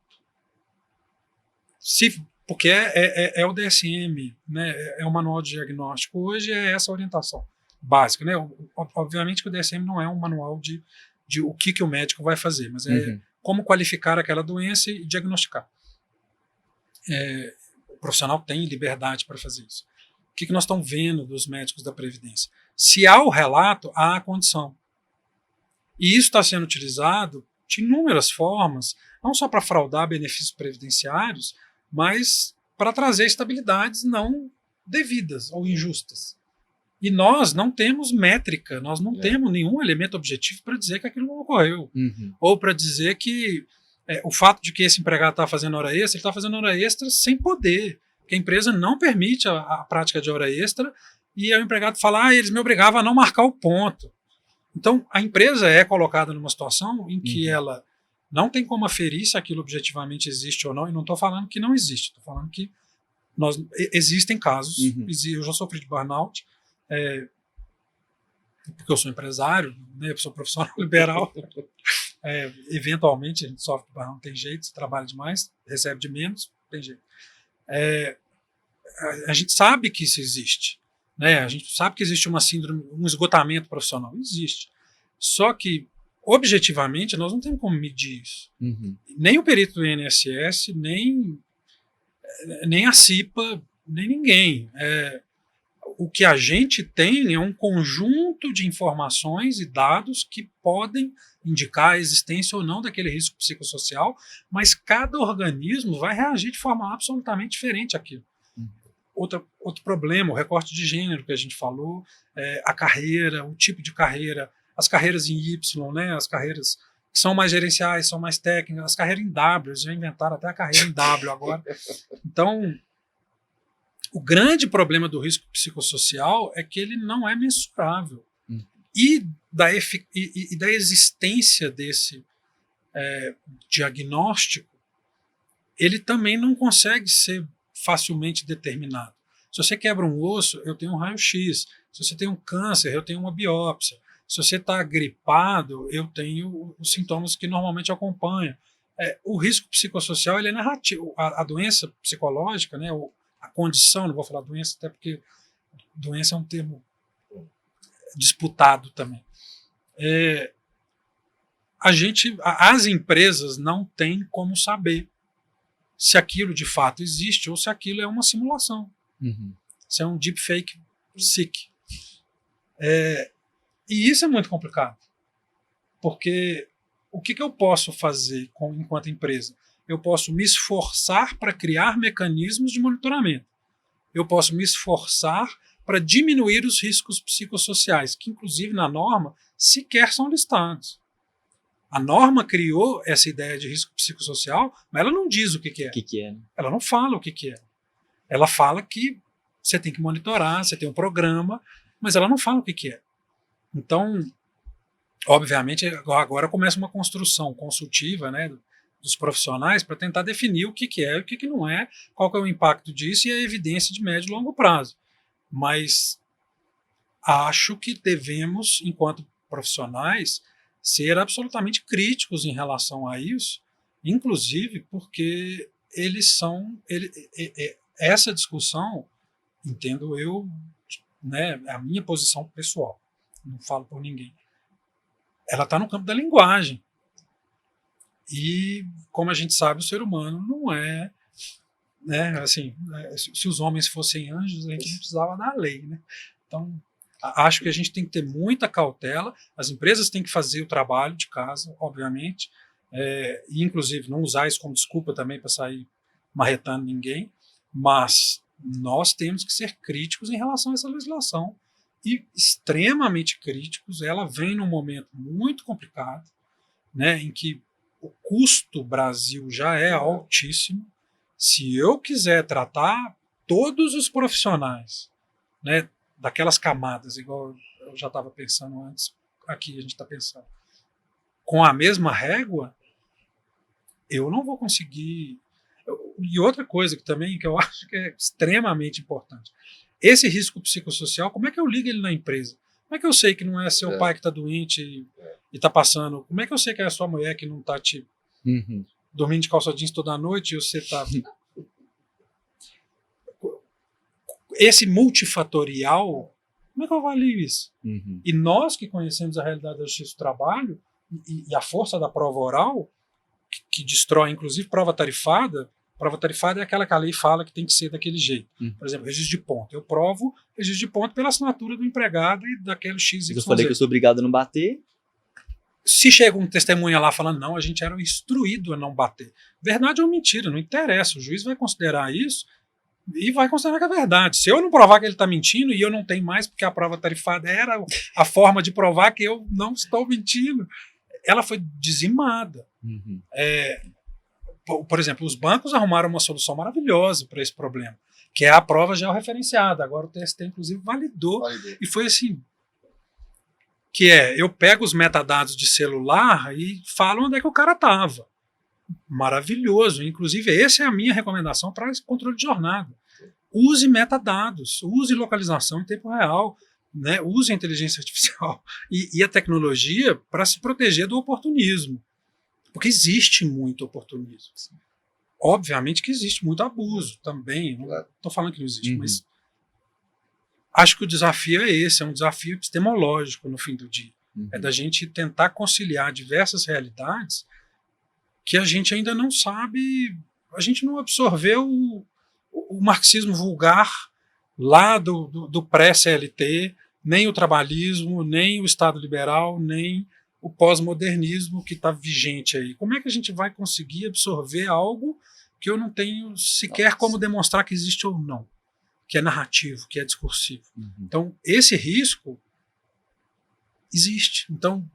Porque é o DSM, né? É o manual de diagnóstico. Hoje é essa orientação básica, né? Obviamente que o DSM não é um manual de o que o médico vai fazer, mas é como qualificar aquela doença e diagnosticar. O profissional tem liberdade para fazer isso. O que nós estamos vendo dos médicos da Previdência? Se há o relato, há a condição. E isso está sendo utilizado de inúmeras formas, não só para fraudar benefícios previdenciários, mas para trazer estabilidades não devidas ou injustas. E nós não temos métrica, nós não temos nenhum elemento objetivo para dizer que aquilo não ocorreu. Ou para dizer que o fato de que esse empregado está fazendo hora extra, ele está fazendo hora extra sem poder, porque a empresa não permite a prática de hora extra, e o empregado fala, eles me obrigavam a não marcar o ponto. Então, a empresa é colocada numa situação em que ela Não tem como aferir se aquilo objetivamente existe ou não, e não estou falando que não existe, estou falando que existem casos, eu já sofri de burnout, porque eu sou empresário, né, eu sou profissional liberal, eventualmente a gente sofre de burnout, não tem jeito, você trabalha demais, recebe de menos, não tem jeito. A gente sabe que isso existe, né? A gente sabe que existe uma síndrome, um esgotamento profissional, existe. Só que, objetivamente, nós não temos como medir isso. Nem o perito do INSS, nem a CIPA, nem ninguém. O que a gente tem é um conjunto de informações e dados que podem indicar a existência ou não daquele risco psicossocial, mas cada organismo vai reagir de forma absolutamente diferente àquilo. Outro problema, o recorte de gênero que a gente falou, a carreira, o tipo de carreira, as carreiras em Y, né, as carreiras que são mais gerenciais, são mais técnicas, as carreiras em W, eles já inventaram até a carreira em W agora. Então, o grande problema do risco psicossocial é que ele não é mensurável. E da existência desse diagnóstico, ele também não consegue ser facilmente determinado. Se você quebra um osso, eu tenho um raio-x. Se você tem um câncer, eu tenho uma biópsia. Se você está gripado, eu tenho os sintomas que normalmente acompanham. O risco psicossocial ele é narrativo. A doença psicológica, né, a condição, não vou falar doença, até porque doença é um termo disputado também. As empresas não têm como saber se aquilo de fato existe ou se aquilo é uma simulação. Se é um deepfake sick. E isso é muito complicado. Porque o que eu posso fazer enquanto empresa? Eu posso me esforçar para criar mecanismos de monitoramento. Eu posso me esforçar para diminuir os riscos psicossociais, que inclusive na norma sequer são listados. A norma criou essa ideia de risco psicossocial, mas ela não diz o que é. O que é, né? Ela não fala o que é. Ela fala que você tem que monitorar, você tem um programa, mas ela não fala o que é. Então, obviamente, agora começa uma construção consultiva, né, dos profissionais para tentar definir o que é e o que não é, qual que é o impacto disso e a evidência de médio e longo prazo. Mas acho que devemos, enquanto profissionais, ser absolutamente críticos em relação a isso, inclusive porque essa discussão, entendo eu, né, a minha posição pessoal, não falo por ninguém, ela está no campo da linguagem. E, como a gente sabe, o ser humano não é, né, assim, se os homens fossem anjos, a gente não precisava da lei, né? Então, acho que a gente tem que ter muita cautela, as empresas têm que fazer o trabalho de casa, obviamente, e inclusive não usar isso como desculpa também para sair marretando ninguém, mas nós temos que ser críticos em relação a essa legislação, e extremamente críticos. Ela vem num momento muito complicado, né, em que o custo Brasil já é altíssimo. Se eu quiser tratar todos os profissionais, né, daquelas camadas, igual eu já estava pensando antes, aqui a gente está pensando, com a mesma régua, eu não vou conseguir. E outra coisa que eu acho que é extremamente importante, esse risco psicossocial, como é que eu ligo ele na empresa? Como é que eu sei que não é seu pai que está doente e está passando? Como é que eu sei que é a sua mulher que não está te dormindo de calça jeans toda noite e você está... Esse multifatorial, como é que eu avalio isso? E nós que conhecemos a realidade da justiça do trabalho e a força da prova oral, que destrói inclusive prova tarifada. Prova tarifada é aquela que a lei fala que tem que ser daquele jeito. Por exemplo, registro de ponto. Eu provo registro de ponto pela assinatura do empregado e daquele XYZ. Eu falei que eu sou obrigado a não bater. Se chega um testemunha lá falando, não, a gente era instruído a não bater. Verdade ou mentira, não interessa. O juiz vai considerar isso e vai considerar que é verdade. Se eu não provar que ele está mentindo e eu não tenho mais, porque a prova tarifada era a forma de provar que eu não estou mentindo, ela foi dizimada. Por exemplo, os bancos arrumaram uma solução maravilhosa para esse problema, que é a prova georreferenciada. Agora o TST, inclusive, validou. E foi assim, que é, eu pego os metadados de celular e falo onde é que o cara estava. Maravilhoso. Inclusive, essa é a minha recomendação para esse controle de jornada. Use metadados, use localização em tempo real, né? Use a inteligência artificial e a tecnologia para se proteger do oportunismo. Porque existe muito oportunismo. Obviamente que existe muito abuso também. Não estou falando que não existe, mas acho que o desafio é esse, é um desafio epistemológico no fim do dia. É da gente tentar conciliar diversas realidades que a gente ainda não sabe, a gente não absorveu o marxismo vulgar lá do pré-CLT, nem o trabalhismo, nem o Estado liberal, nem o pós-modernismo que está vigente aí. Como é que a gente vai conseguir absorver algo que eu não tenho sequer como demonstrar que existe ou não? Que é narrativo, que é discursivo. Então, esse risco existe. Então,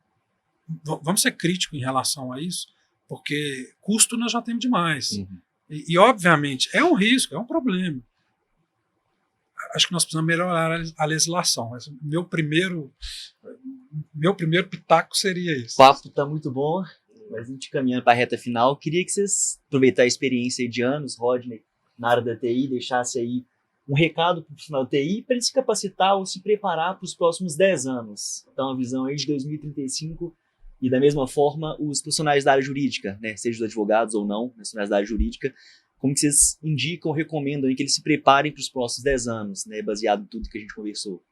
vamos ser críticos em relação a isso, porque custo nós já temos demais. E, obviamente, é um risco, é um problema. Acho que nós precisamos melhorar a legislação. Meu primeiro pitaco seria isso. O papo está muito bom, mas a gente caminhando para a reta final, queria que vocês aproveitassem a experiência de anos, Rodney, na área da TI, deixasse aí um recado para o profissional da TI para ele se capacitar ou se preparar para os próximos 10 anos. Então, a visão aí de 2035 e, da mesma forma, os profissionais da área jurídica, né, seja os advogados ou não, profissionais da área jurídica, como que vocês indicam, recomendam aí que eles se preparem para os próximos 10 anos, né, baseado em tudo que a gente conversou?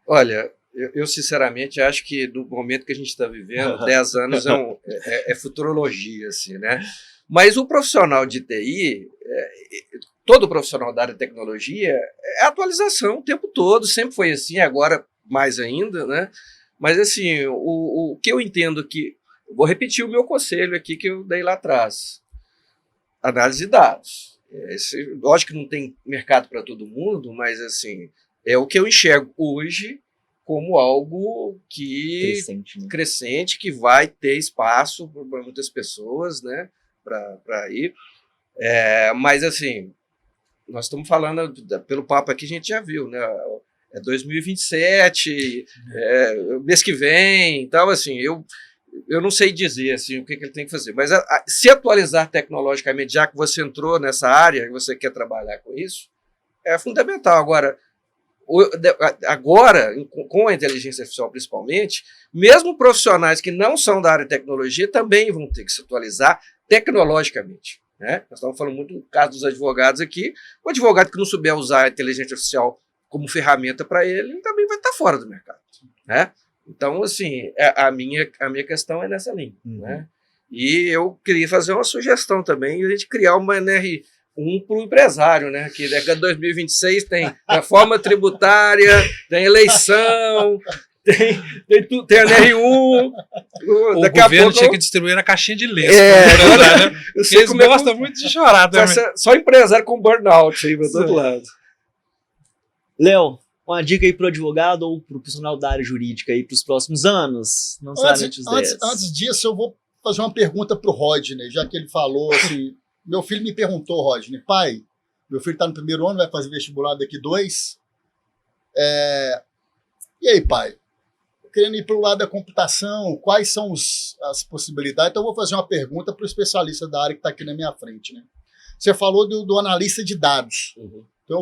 Olha, eu sinceramente acho que no momento que a gente está vivendo, 10 anos é futurologia, assim, né? Mas o profissional de TI, todo profissional da área de tecnologia, é atualização o tempo todo, sempre foi assim, agora mais ainda, né? Mas assim, o que eu entendo que, vou repetir o meu conselho aqui que eu dei lá atrás, análise de dados. Lógico que não tem mercado para todo mundo, mas assim, é o que eu enxergo hoje como algo que crescente, que vai ter espaço para muitas pessoas, né, para ir. Mas assim, nós estamos falando, pelo papo aqui a gente já viu, né, é 2027, mês que vem, então assim, eu não sei dizer assim, o que ele tem que fazer, mas se atualizar tecnologicamente, já que você entrou nessa área e você quer trabalhar com isso, é fundamental. Agora, com a inteligência artificial principalmente, mesmo profissionais que não são da área de tecnologia também vão ter que se atualizar tecnologicamente, né? Nós estamos falando muito do caso dos advogados aqui. O advogado que não souber usar a inteligência artificial como ferramenta para ele também vai estar fora do mercado, né? Então, assim, a minha questão é nessa linha, né? E eu queria fazer uma sugestão também, a gente criar uma NR1 para o empresário, né? Que daqui a 2026 tem reforma tributária, tem eleição, tem a NR1. O governo tinha que distribuir a caixinha de leite. Né? Eles gostam muito de chorar também. Só empresário com burnout aí para todo lado. Léo, uma dica aí para o advogado ou para o profissional da área jurídica aí para os próximos anos? Não somente os 10. Antes disso, eu vou fazer uma pergunta para o Rodney, já que ele falou assim. Meu filho me perguntou, Rodney, pai, meu filho está no primeiro ano, vai fazer vestibular daqui 2. E aí, pai? Tô querendo ir para o lado da computação, quais são as possibilidades? Então, eu vou fazer uma pergunta para o especialista da área que está aqui na minha frente, né? Você falou do analista de dados. Então,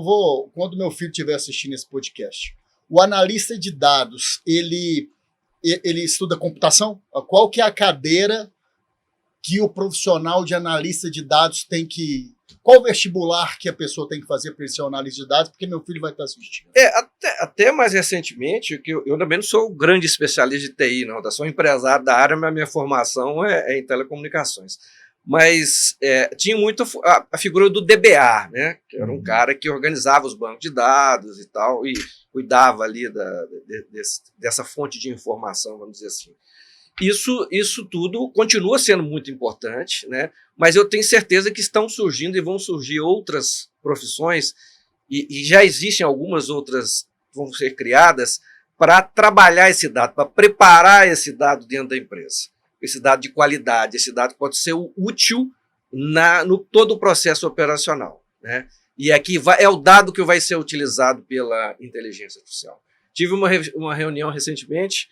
quando meu filho estiver assistindo esse podcast, o analista de dados, ele estuda computação? Qual que é a cadeira que o profissional de analista de dados tem que... Qual vestibular que a pessoa tem que fazer para ele ser um analista de dados? Porque meu filho vai estar assistindo. Até mais recentemente, que eu também não sou um grande especialista de TI, não. Eu sou um empresário da área, mas a minha formação é em telecomunicações. Mas tinha muito a figura do DBA, né? Que era um cara que organizava os bancos de dados e tal, e cuidava ali dessa fonte de informação, vamos dizer assim. Isso tudo continua sendo muito importante, né? Mas eu tenho certeza que estão surgindo e vão surgir outras profissões, e já existem algumas outras que vão ser criadas para trabalhar esse dado, para preparar esse dado dentro da empresa. Esse dado de qualidade, esse dado pode ser útil no todo o processo operacional, né? E aqui é o dado que vai ser utilizado pela inteligência artificial. Tive uma reunião recentemente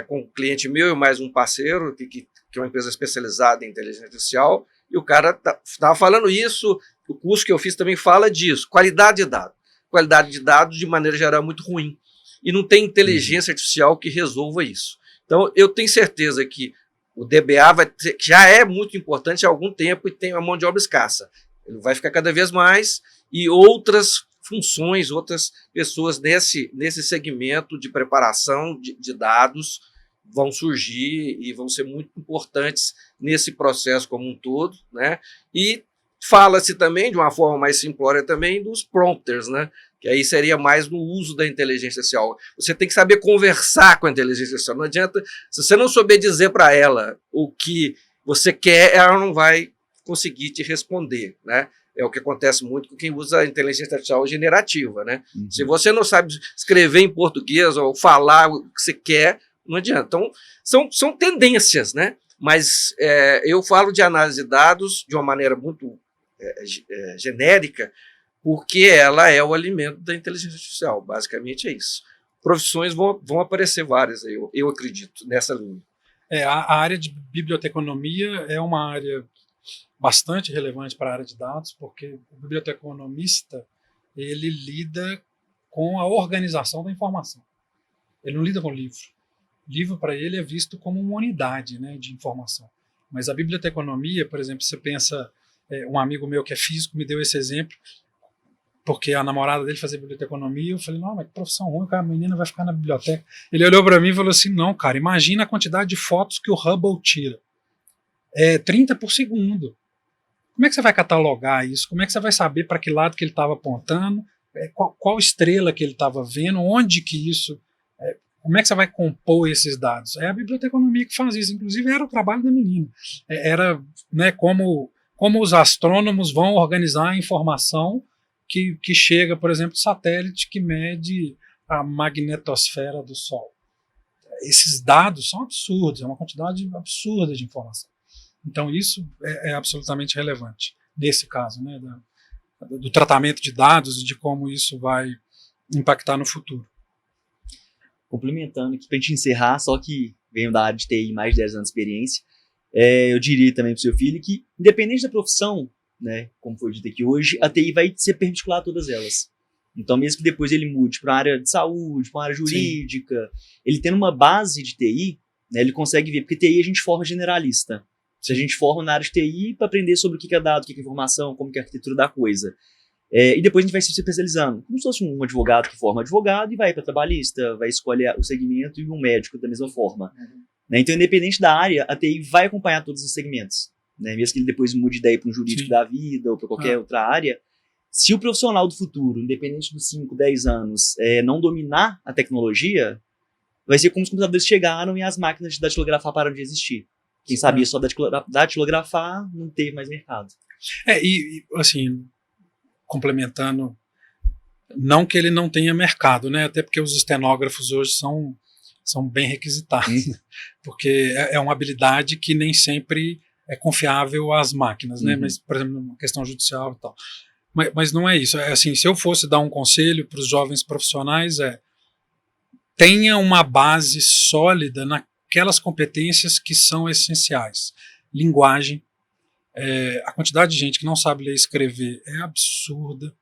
com um cliente meu e mais um parceiro, que é uma empresa especializada em inteligência artificial, e o cara estava falando isso, o curso que eu fiz também fala disso, qualidade de dados. Qualidade de dados, de maneira geral, é muito ruim. E não tem inteligência artificial que resolva isso. Então, eu tenho certeza que o DBA já é muito importante há algum tempo e tem uma mão de obra escassa. Ele vai ficar cada vez mais, e outras funções, outras pessoas nesse segmento de preparação de dados vão surgir e vão ser muito importantes nesse processo como um todo, né? E fala-se também, de uma forma mais simplória também, dos prompters, né? Que aí seria mais no uso da inteligência artificial. Você tem que saber conversar com a inteligência artificial. Não adianta, se você não souber dizer para ela o que você quer, ela não vai conseguir te responder, né? É o que acontece muito com quem usa a inteligência artificial generativa, né? Uhum. Se você não sabe escrever em português ou falar o que você quer, não adianta. Então, são tendências, né? Mas eu falo de análise de dados de uma maneira muito genérica, porque ela é o alimento da inteligência artificial. Basicamente é isso. Profissões vão aparecer várias, eu acredito, nessa linha. A área de biblioteconomia é uma área bastante relevante para a área de dados, porque o biblioteconomista ele lida com a organização da informação. Ele não lida com livro. Livro, para ele, é visto como uma unidade, né, de informação. Mas a biblioteconomia, por exemplo, você pensa, um amigo meu que é físico me deu esse exemplo, porque a namorada dele fazia biblioteconomia, eu falei, não, mas que profissão ruim, cara, a menina vai ficar na biblioteca. Ele olhou para mim e falou assim, não, cara, imagina a quantidade de fotos que o Hubble tira. 30 por segundo. Como é que você vai catalogar isso? Como é que você vai saber para que lado que ele estava apontando? Qual estrela que ele estava vendo? Onde que isso... Como é que você vai compor esses dados? É a biblioteconomia que faz isso. Inclusive, era o trabalho da menina. Era, né, como os astrônomos vão organizar a informação que chega, por exemplo, do satélite que mede a magnetosfera do Sol. Esses dados são absurdos, é uma quantidade absurda de informação. Então, isso é absolutamente relevante, nesse caso, né, do tratamento de dados e de como isso vai impactar no futuro. Complementando aqui, para a gente encerrar, só que venho da área de TI, mais de 10 anos de experiência, eu diria também para o seu filho que, independente da profissão, né, como foi dito aqui hoje, a TI vai ser perpendicular a todas elas. Então, mesmo que depois ele mude para uma área de saúde, para uma área jurídica, ele tendo uma base de TI, né, ele consegue ver, porque TI a gente forma generalista. Se a gente forma na área de TI para aprender sobre o que é dado, o que é informação, como que é a arquitetura da coisa. E depois a gente vai se especializando. Como se fosse um advogado que forma advogado e vai para trabalhista, vai escolher o segmento, e um médico da mesma forma. Uhum. Né? Então, independente da área, a TI vai acompanhar todos os segmentos. Né? Mesmo que ele depois mude ideia para um jurídico da vida ou para qualquer outra área, se o profissional do futuro, independente dos 5, 10 anos, não dominar a tecnologia, vai ser como os computadores chegaram e as máquinas de datilografar pararam de existir. Quem sabia só datilografar não teve mais mercado. E assim, complementando, não que ele não tenha mercado, né? Até porque os estenógrafos hoje são bem requisitados, porque é uma habilidade que nem sempre é confiável às máquinas, né? Mas, por exemplo, na questão judicial e tal. Mas não é isso. Assim, se eu fosse dar um conselho para os jovens profissionais, tenha uma base sólida naquelas competências que são essenciais. Linguagem. A quantidade de gente que não sabe ler e escrever é absurda.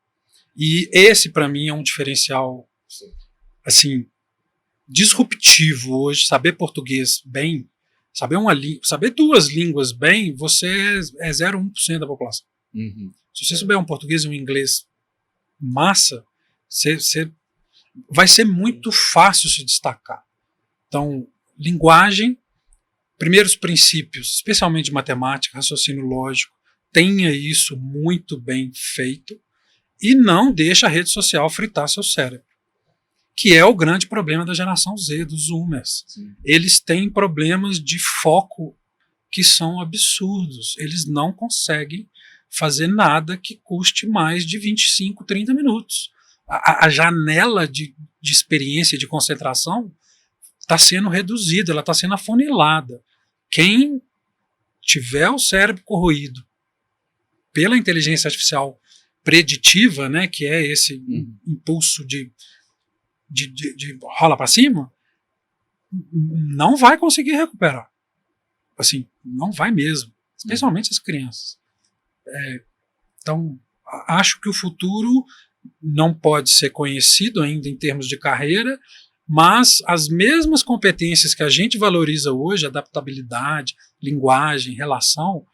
E esse, para mim, é um diferencial assim, disruptivo hoje. Saber português bem, saber duas línguas bem, você é 0,1% da população. Uhum. Se você souber um português e um inglês massa, vai ser muito fácil se destacar. Então, linguagem, primeiros princípios, especialmente de matemática, raciocínio lógico, tenha isso muito bem feito e não deixa a rede social fritar seu cérebro, que é o grande problema da geração Z, dos Zoomers. Sim. Eles têm problemas de foco que são absurdos. Eles não conseguem fazer nada que custe mais de 25, 30 minutos. A janela de experiência, de concentração, está sendo reduzida, ela está sendo afunilada. Quem tiver o cérebro corroído pela inteligência artificial preditiva, né, que é esse impulso de rola para cima, não vai conseguir recuperar. Assim, não vai mesmo. Especialmente as crianças. Então, acho que o futuro não pode ser conhecido ainda em termos de carreira, mas as mesmas competências que a gente valoriza hoje, adaptabilidade, linguagem, relação,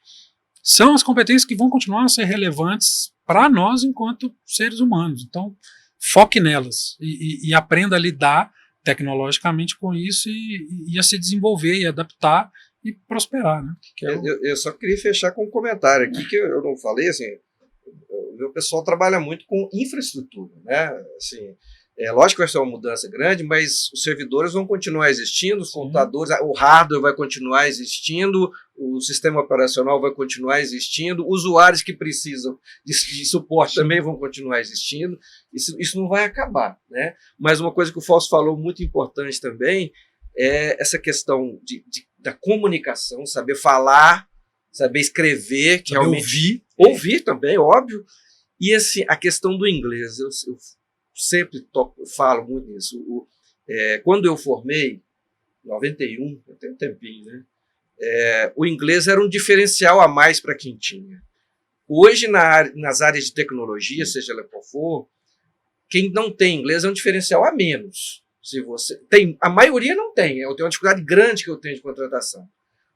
são as competências que vão continuar a ser relevantes para nós enquanto seres humanos. Então, foque nelas e aprenda a lidar tecnologicamente com isso e a se desenvolver e adaptar e prosperar, né? Eu só queria fechar com um comentário aqui que eu não falei, assim, o meu pessoal trabalha muito com infraestrutura, né? Assim, lógico que vai ser uma mudança grande, mas os servidores vão continuar existindo, os computadores, o hardware vai continuar existindo, o sistema operacional vai continuar existindo, usuários que precisam de suporte também vão continuar existindo. Isso não vai acabar, né? Mas uma coisa que o Fausto falou muito importante também é essa questão da comunicação, saber falar, saber escrever, que saber realmente ouvir também, óbvio. E assim, a questão do inglês, eu sempre falo muito nisso. Quando eu formei, em 91, eu tenho um tempinho, né? O inglês era um diferencial a mais para quem tinha. Hoje, nas áreas de tecnologia, seja ela qual for, quem não tem inglês é um diferencial a menos. Se você tem, a maioria não tem. Eu tenho uma dificuldade grande que eu tenho de contratação.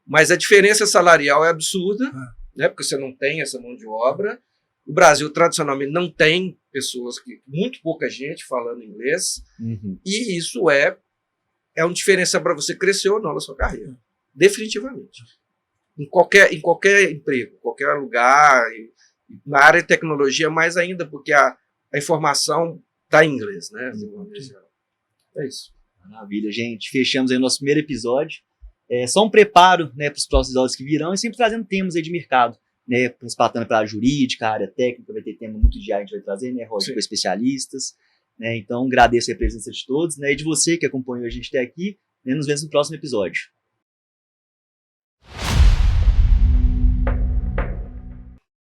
Mas a diferença salarial é absurda, né? Porque você não tem essa mão de obra. O Brasil, tradicionalmente, não tem pessoas, muito pouca gente falando inglês, e isso é um diferencial para você crescer ou não na sua carreira. Definitivamente. Em qualquer emprego, qualquer lugar, na área de tecnologia, mais ainda, porque a informação está em inglês, né? É isso. Maravilha, gente. Fechamos aí o nosso primeiro episódio. Só um preparo, né, para os próximos episódios que virão e sempre trazendo temas aí de mercado. Né, principalmente para a jurídica, a área técnica, vai ter tema muito diário, a gente vai trazer, né, roda com especialistas. Né, então, agradeço a presença de todos, né, e de você que acompanhou a gente até aqui. Né, nos vemos no próximo episódio.